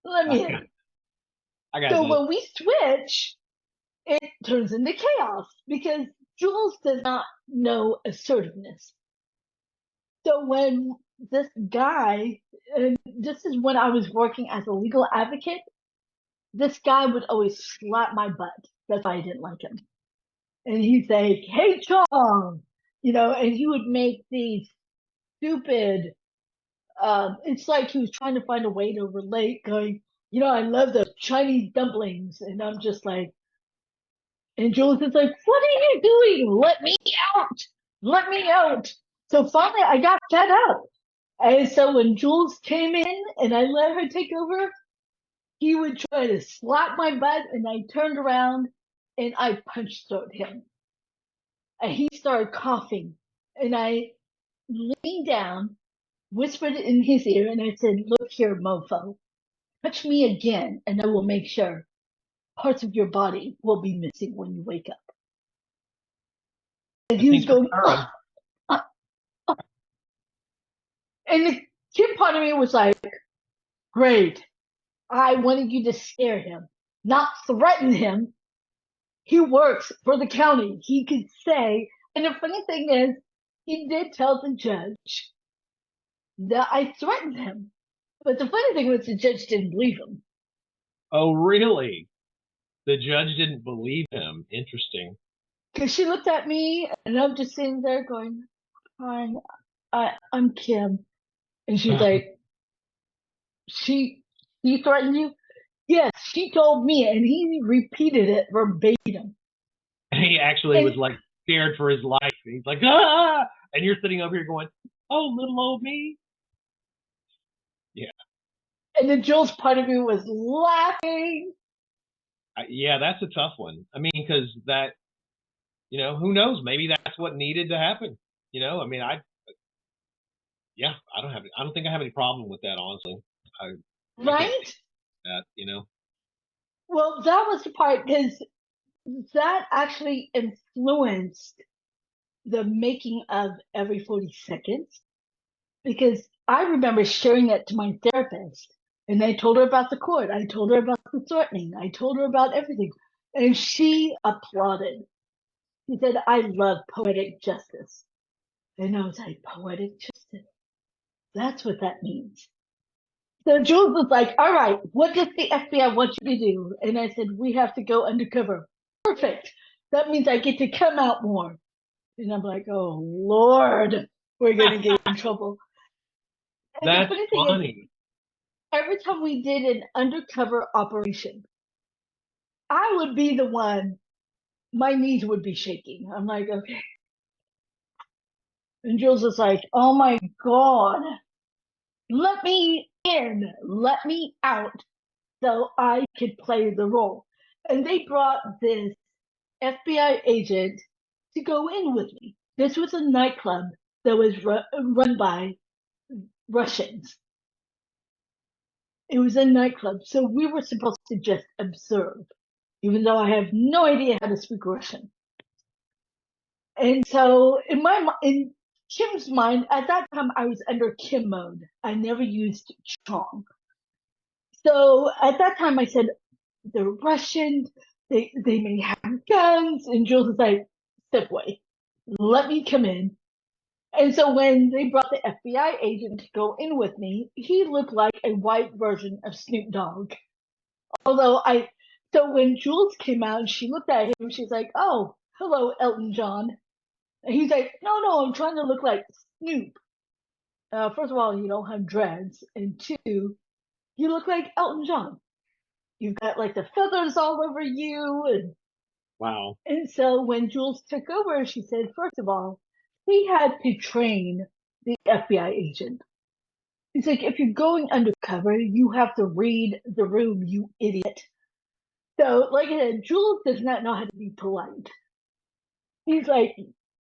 Let me in. So when we switch, it turns into chaos because Jules does not know assertiveness. So when this guy, and this is when I was working as a legal advocate, this guy would always slap my butt. That's why I didn't like him. And he'd say, hey, Chong, you know, and he would make these stupid, it's like he was trying to find a way to relate, going, you know, I love the Chinese dumplings. And I'm just like, and Jules is like, what are you doing? Let me out. Let me out. So finally I got fed up. And so when Jules came in and I let her take over, he would try to slap my butt and I turned around and I punched him. And he started coughing. And I leaned down, whispered in his ear, and I said, look here, mofo, touch me again and I will make sure parts of your body will be missing when you wake up. And he was going, And the kid part of me was like, great. I wanted you to scare him, not threaten him. He works for the county. He could say, and the funny thing is, he did tell the judge that I threatened him. But the funny thing was the judge didn't believe him. Oh, really? The judge didn't believe him. Interesting. Because she looked at me and I'm just sitting there going, hi, I'm Kim. And she's like, she threatened you? Yes, she told me, and he repeated it verbatim. He actually was like scared for his life. He's like, ah! And you're sitting over here going, oh, little old me. Yeah. And then Jules part of me was laughing. Yeah, that's a tough one. I mean, because that, who knows? Maybe that's what needed to happen. I mean, I don't think I have any problem with that, honestly. Right? That, Well, that was the part, because that actually influenced the making of Every 40 Seconds. Because I remember sharing it to my therapist, and I told her about the court. I told her about the threatening. I told her about everything. And she applauded. She said, I love poetic justice. And I was like, poetic justice? That's what that means. So Jules was like, all right, what does the FBI want you to do? And I said, we have to go undercover. Perfect. That means I get to come out more. And I'm like, oh, Lord, we're going to get in trouble. And that's the funny thing funny. is, every time we did an undercover operation, I would be the one, my knees would be shaking. I'm like, okay. And Jules was like, oh my God, let me in, let me out so I could play the role. And they brought this FBI agent to go in with me. This was a nightclub that was run by Russians. It was a nightclub, so we were supposed to just observe, even though I have no idea how to speak Russian. And so in Kim's mind, at that time I was under Kim mode. I never used Chong. So at that time I said, they're Russian, they may have guns, and Jules was like, step away, let me come in. And so when they brought the FBI agent to go in with me, he looked like a white version of Snoop Dogg. So when Jules came out, she looked at him, she's like, oh, hello, Elton John. And he's like, no, I'm trying to look like Snoop. First of all, you don't have dreads. And two, you look like Elton John. You've got like the feathers all over you. And wow. And so when Jules took over, she said, first of all, he had to train the FBI agent. He's like, if you're going undercover, you have to read the room, you idiot. So, like I said, Jules does not know how to be polite. He's like,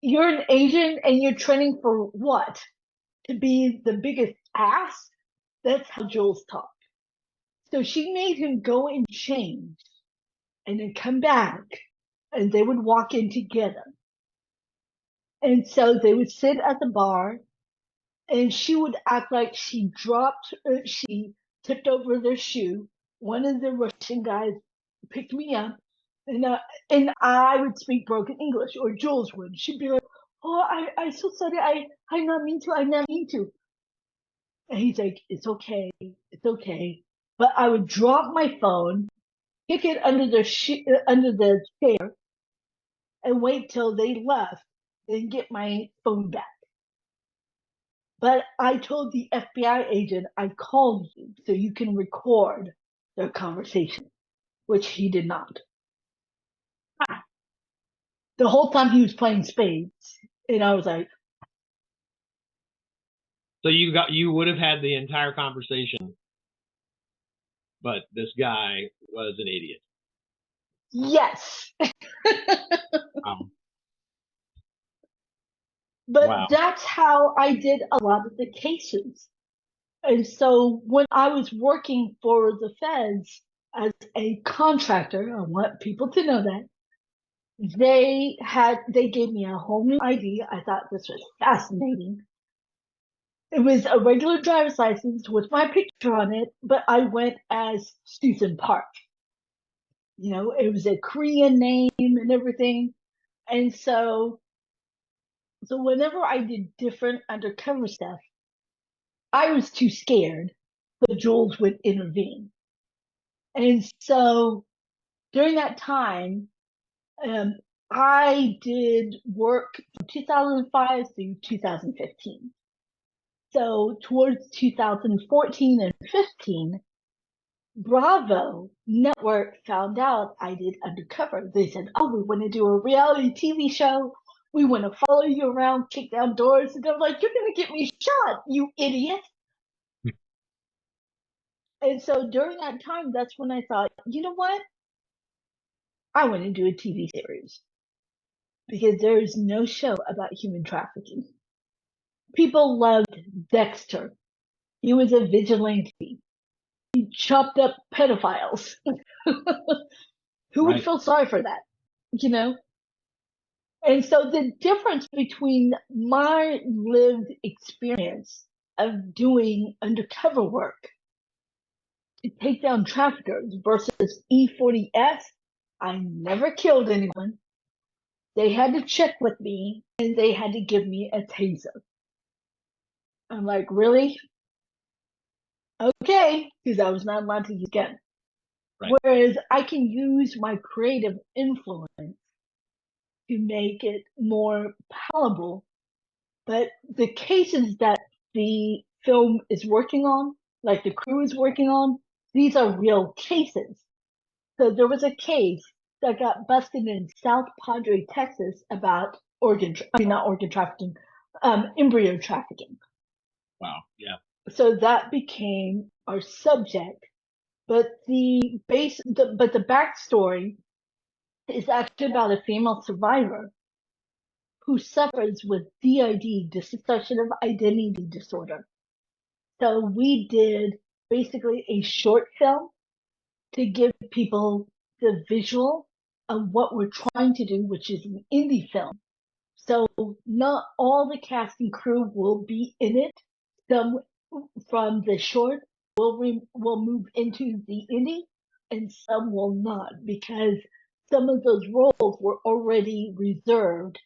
you're an agent and you're training for what? To be the biggest ass? That's how Jules talked. So she made him go and change and then come back, and they would walk in together. And so they would sit at the bar, and she would act like she tipped over their shoe. One of the Russian guys picked me up, and I would speak broken English, or Jules would. She'd be like, "Oh, I so sorry. I not mean to. I not mean to." And he's like, "It's okay. It's okay." But I would drop my phone, kick it under the chair, and wait till they left, then get my phone back. But I told the FBI agent, I called you so you can record their conversation, which he did not. The whole time he was playing spades. And I was like, So you would have had the entire conversation, but this guy was an idiot. yes. But Wow. that's how I did a lot of the cases. And so when I was working for the feds as a contractor, I want people to know that, they gave me a whole new idea. I thought this was fascinating. It was a regular driver's license with my picture on it, but I went as Susan Park. You know, it was a Korean name and everything. And so whenever I did different undercover stuff, I was too scared, but Jules would intervene. And so during that time, I did work from 2005 through 2015. So towards 2014 and 15, Bravo Network found out I did undercover. They said, "Oh, we want to do a reality TV show. We want to follow you around, kick down doors." And I'm like, "You're going to get me shot, you idiot." And so during that time, that's when I thought, you know what? I want to do a TV series because there is no show about human trafficking. People loved Dexter. He was a vigilante. He chopped up pedophiles. Who would feel sorry for that? You know? And so the difference between my lived experience of doing undercover work to take down traffickers versus E40S, I never killed anyone. They had to check with me and they had to give me a taser. I'm like, really? Okay, because I was not allowed to use gun. Right. Whereas I can use my creative influence to make it more palatable. But the cases that the film is working on, like the crew is working on, these are real cases. So there was a case that got busted in South Padre, Texas about embryo trafficking. Wow. Yeah. So that became our subject. But the backstory is actually about a female survivor who suffers with DID, dissociative identity disorder. So we did basically a short film to give people the visual of what we're trying to do, which is an indie film. So not all the cast and crew will be in it. Some from the short will move into the indie, and some will not, because some of those roles were already reserved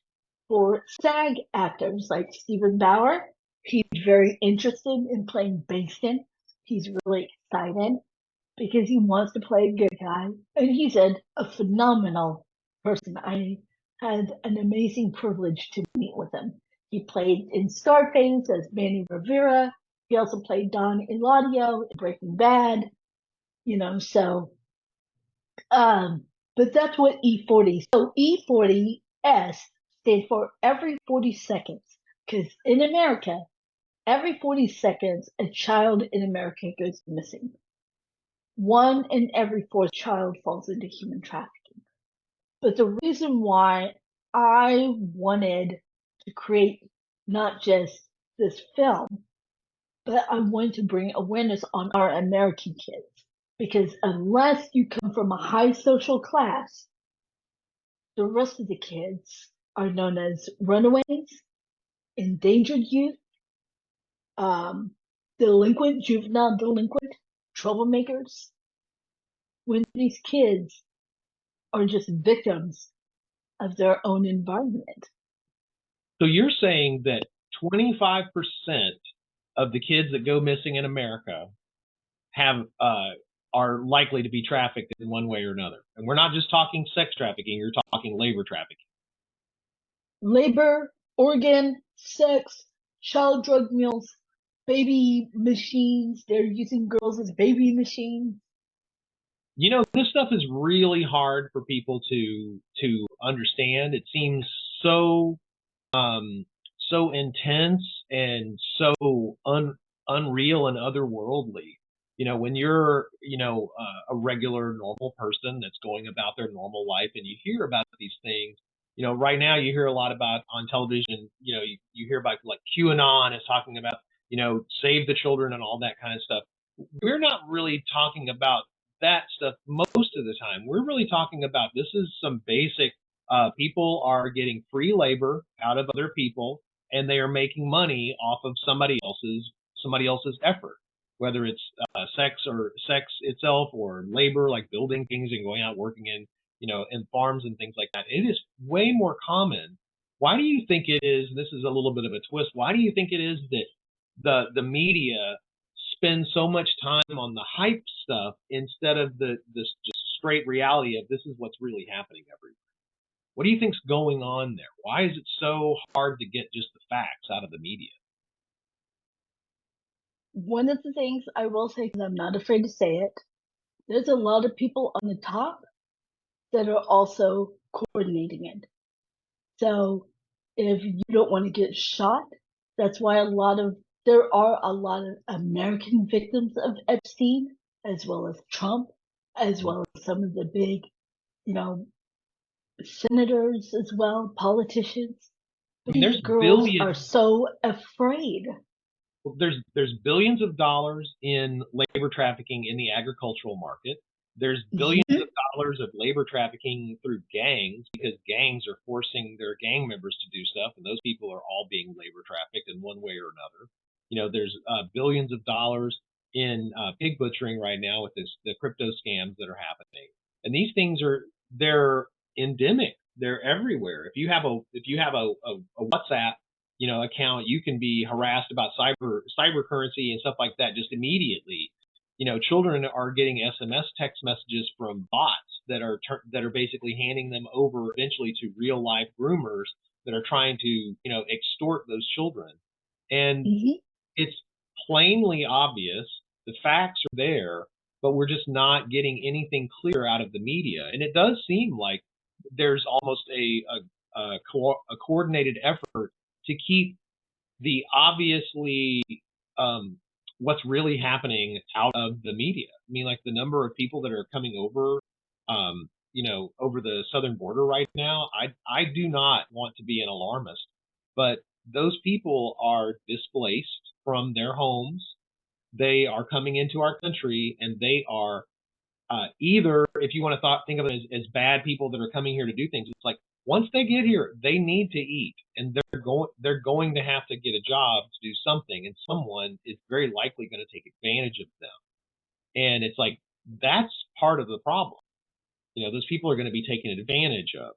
for SAG actors like Stephen Bauer. He's very interested in playing Basin. He's really excited because he wants to play a good guy, and he's a phenomenal person. I had an amazing privilege to meet with him. He played in Scarface as Manny Rivera. He also played Don Eladio in Breaking Bad. You know, so but that's what E40. So E40S stands for every 40 seconds, because in America, every 40 seconds, a child in America goes missing. 1 in every 4 child falls into human trafficking. But the reason why I wanted to create not just this film, but I wanted to bring awareness on our American kids. Because unless you come from a high social class, the rest of the kids are known as runaways, endangered youth, juvenile delinquent, troublemakers. When these kids are just victims of their own environment. So you're saying that 25% of the kids that go missing in America have are likely to be trafficked in one way or another. And we're not just talking sex trafficking, you're talking labor trafficking. Labor, organ, sex, child drug mules, baby machines. They're using girls as baby machines. You know, this stuff is really hard for people to understand. It seems so so intense and so unreal and otherworldly. You know, when you're, a regular normal person that's going about their normal life and you hear about these things, right now you hear a lot about on television, you hear about like QAnon is talking about, save the children and all that kind of stuff. We're not really talking about that stuff most of the time. We're really talking about this is some basic people are getting free labor out of other people and they are making money off of somebody else's effort, whether it's sex itself or labor, like building things and going out working in farms and things like that. It is way more common. Why do you think it is? This is a little bit of a twist. Why do you think it is that the media spends so much time on the hype stuff instead of this just straight reality of this is what's really happening everywhere? What do you think's going on there? Why is it so hard to get just the facts out of the media? One of the things I will say, because I'm not afraid to say it, there's a lot of people on the top that are also coordinating it. So if you don't want to get shot, that's why there are a lot of American victims of Epstein, as well as Trump, as well as some of the big, senators as well, politicians. But There's these girls billions. are so afraid. Well, there's billions of dollars in labor trafficking in the agricultural market. There's billions of dollars of labor trafficking through gangs, because gangs are forcing their gang members to do stuff, and those people are all being labor trafficked in one way or another. There's billions of dollars in pig butchering right now with the crypto scams that are happening, and these things they're endemic. They're everywhere. If you have a WhatsApp account, you can be harassed about cyber currency and stuff like that just immediately. Children are getting SMS text messages from bots that are basically handing them over eventually to real life groomers that are trying to extort those children. And it's plainly obvious. The facts are there, but we're just not getting anything clear out of the media. And it does seem like there's almost a coordinated effort to keep the obviously what's really happening out of the media. I mean, like the number of people that are coming over, over the southern border right now. I do not want to be an alarmist, but those people are displaced from their homes. They are coming into our country, and they are either, if you want to think of it as bad people that are coming here to do things, it's like once they get here, they need to eat, and they're going to have to get a job to do something, and someone is very likely going to take advantage of them. And it's like that's part of the problem. Those people are going to be taken advantage of.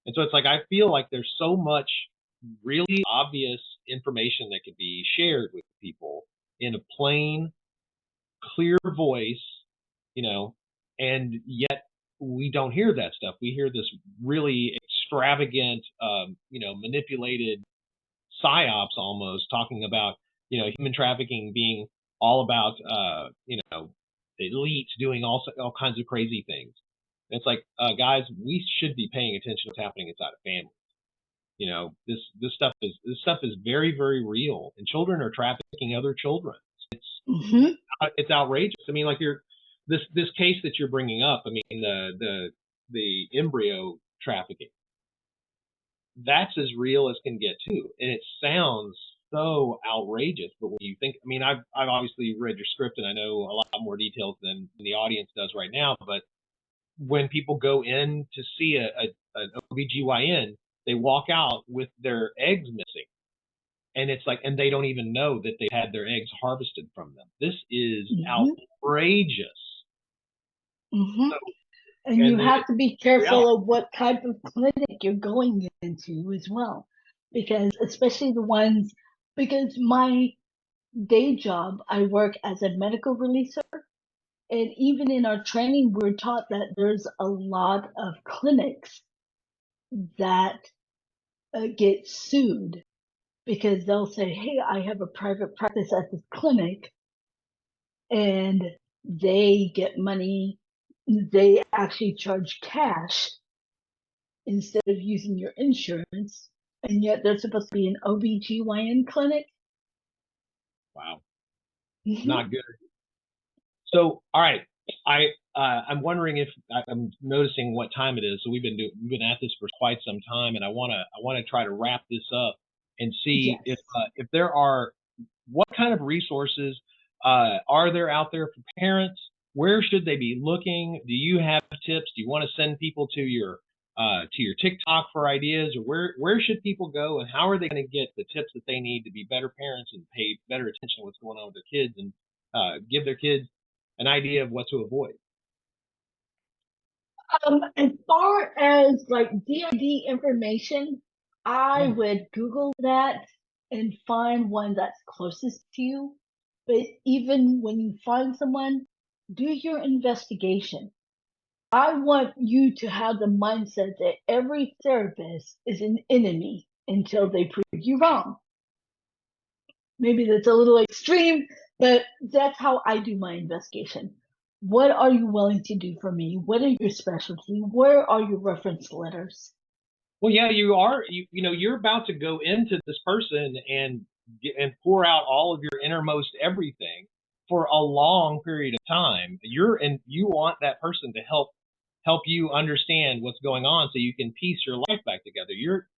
And so it's like I feel like there's so much really obvious information that could be shared with people in a plain, clear voice, and yet we don't hear that stuff. We hear this really extravagant, manipulated psyops almost, talking about, human trafficking being all about, the elites doing all kinds of crazy things. And it's like, guys, we should be paying attention to what's happening inside of families. This stuff is very, very real, and children are trafficking other children. It's outrageous. I mean, like this case that you're bringing up. I mean, the embryo trafficking. That's as real as can get too, and it sounds so outrageous. But when you think, I mean, I've obviously read your script, and I know a lot more details than the audience does right now. But when people go in to see an OBGYN, they walk out with their eggs missing. And it's like, and they don't even know that they've had their eggs harvested from them. This is outrageous. So, and you have to be careful of what type of clinic you're going into as well. Because especially because my day job, I work as a medical releaser. And even in our training, we're taught that there's a lot of clinics that get sued because they'll say, hey, I have a private practice at this clinic, and they get money. They actually charge cash instead of using your insurance, and yet they're supposed to be an OBGYN clinic. Wow. Not good. So, all right. I'm wondering if I'm noticing what time it is. So we've been at this for quite some time, and I want to try to wrap this up and see if there are, what kind of resources are there out there for parents? Where should they be looking? Do you have tips? Do you want to send people to your to your TikTok for ideas, or where should people go, and how are they going to get the tips that they need to be better parents and pay better attention to what's going on with their kids, and give their kids an idea of what to avoid? As far as like DID information, I Yeah. would Google that and find one that's closest to you. But even when you find someone, do your investigation. I want you to have the mindset that every therapist is an enemy until they prove you wrong. Maybe that's a little extreme, but that's how I do my investigation. What are you willing to do for me? What are your specialty? Where are your reference letters? Well, yeah, you are. You're about to go into this person and pour out all of your innermost everything for a long period of time. You want that person to help you understand what's going on so you can piece your life back together.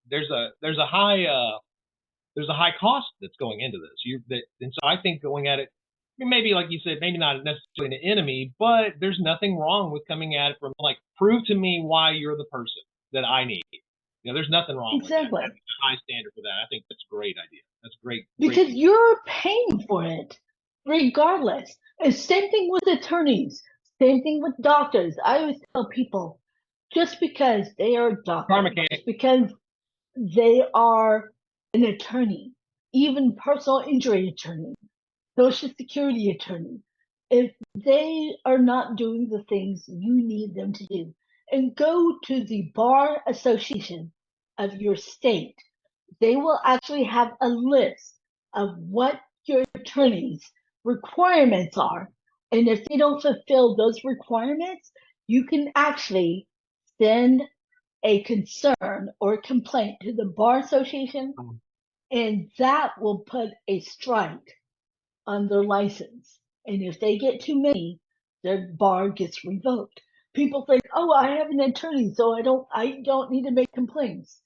There's a high cost that's going into this. And so I think going at it, maybe like you said, maybe not necessarily an enemy, but there's nothing wrong with coming at it from like, prove to me why you're the person that I need. There's nothing wrong with that. Exactly. That's a high standard for that. I think that's a great idea. That's great. Because you're paying for it, regardless. And same thing with attorneys, same thing with doctors. I always tell people, just because they are doctors, just because they are an attorney, even personal injury attorney, social security attorney, if they are not doing the things you need them to do, and go to the bar association of your state, they will actually have a list of what your attorney's requirements are. And if they don't fulfill those requirements, you can actually send a concern or a complaint to the bar association, and that will put a strike on their license. And if they get too many, their bar gets revoked. People think, "Oh, I have an attorney, so I don't need to make complaints."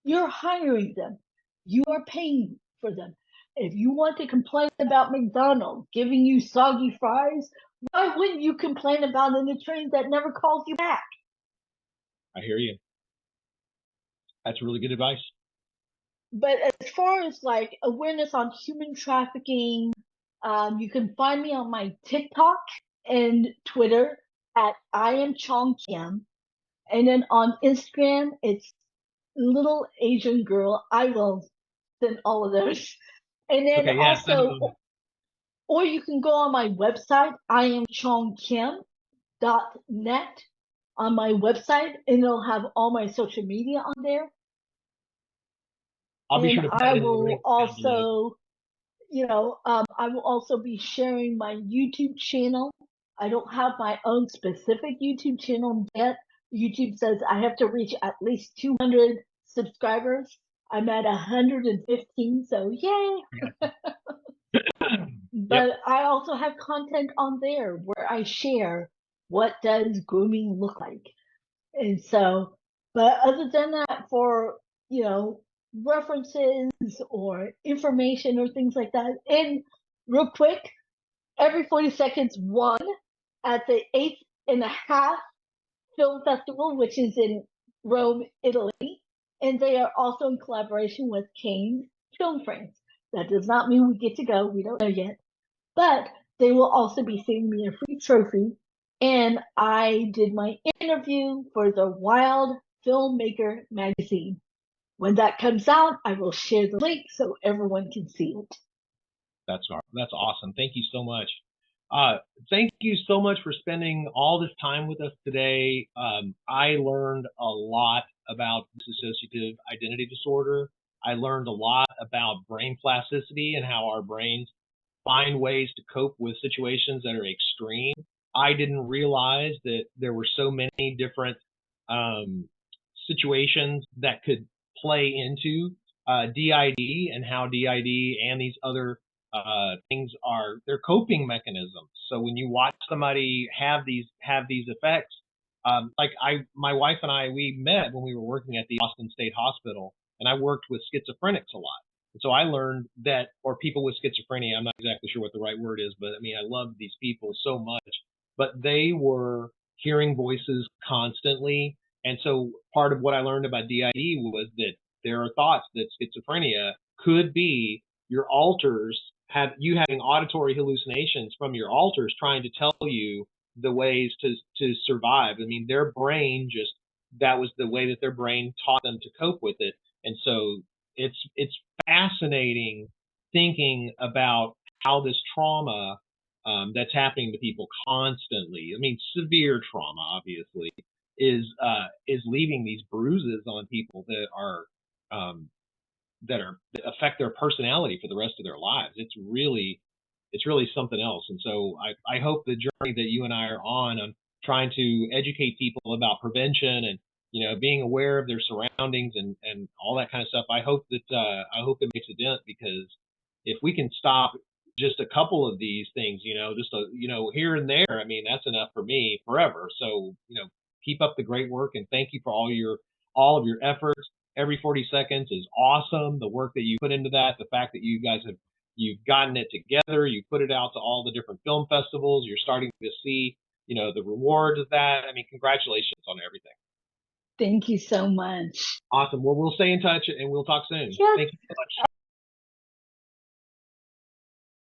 You're hiring them. You are paying for them. If you want to complain about McDonald's giving you soggy fries, why wouldn't you complain about an attorney that never calls you back? I hear you. That's really good advice. But as far as like awareness on human trafficking, you can find me on my TikTok and Twitter at I am Chong Kim. And then on Instagram, it's Little Asian Girl. I will send all of those. And then Okay, yeah. also, or you can go on my website, iamchongkim.net on my website, and it'll have all my social media on there. I'll be sure And to put I it in the will link down below. also, I will also be sharing my YouTube channel. I don't have my own specific YouTube channel yet. YouTube says I have to reach at least 200 subscribers. I'm at 115, so yay. But I also have content on there where I share what does grooming look like. And so, but other than that, for, references or information or things like that, and real quick, every 40 seconds, one at the 8.5 Film Festival, which is in Rome, Italy. And they are also in collaboration with Cannes Film Frames. That does not mean we get to go. We don't know yet. But they will also be sending me a free trophy. And I did my interview for the Wild Filmmaker magazine. When that comes out, I will share the link so everyone can see it. That's awesome. Thank you so much. Thank you so much for spending all this time with us today. I learned a lot about dissociative identity disorder. I learned a lot about brain plasticity and how our brains find ways to cope with situations that are extreme. I didn't realize that there were so many different situations that could play into DID, and how DID and these other things are their coping mechanisms. So when you watch somebody have these effects, like my wife and I, we met when we were working at the Austin State Hospital, and I worked with schizophrenics a lot. And so I learned that, or people with schizophrenia, I'm not exactly sure what the right word is, but I mean, I loved these people so much, but they were hearing voices constantly, And so part of what I learned about DID was that there are thoughts that schizophrenia could be your alters, have you having auditory hallucinations from your alters trying to tell you the ways to survive. I mean, their brain just, that was the way that their brain taught them to cope with it. And so it's fascinating thinking about how this trauma that's happening to people constantly. I mean, severe trauma, obviously, is leaving these bruises on people that are that affect their personality for the rest of their lives. It's really something else. And so I hope the journey that you and I are on trying to educate people about prevention and, you know, being aware of their surroundings and all that kind of stuff. I hope that it makes a dent, because if we can stop just a couple of these things, you know, just here and there, I mean, that's enough for me forever. So, you know, keep up the great work, and thank you for all of your efforts. Every 40 seconds is awesome. The work that you put into that, the fact that you guys you've gotten it together, you put it out to all the different film festivals, you're starting to see, you know, the rewards of that. I mean, congratulations on everything. Thank you so much. Awesome. Well, we'll stay in touch and we'll talk soon. Yes. Thank you so much.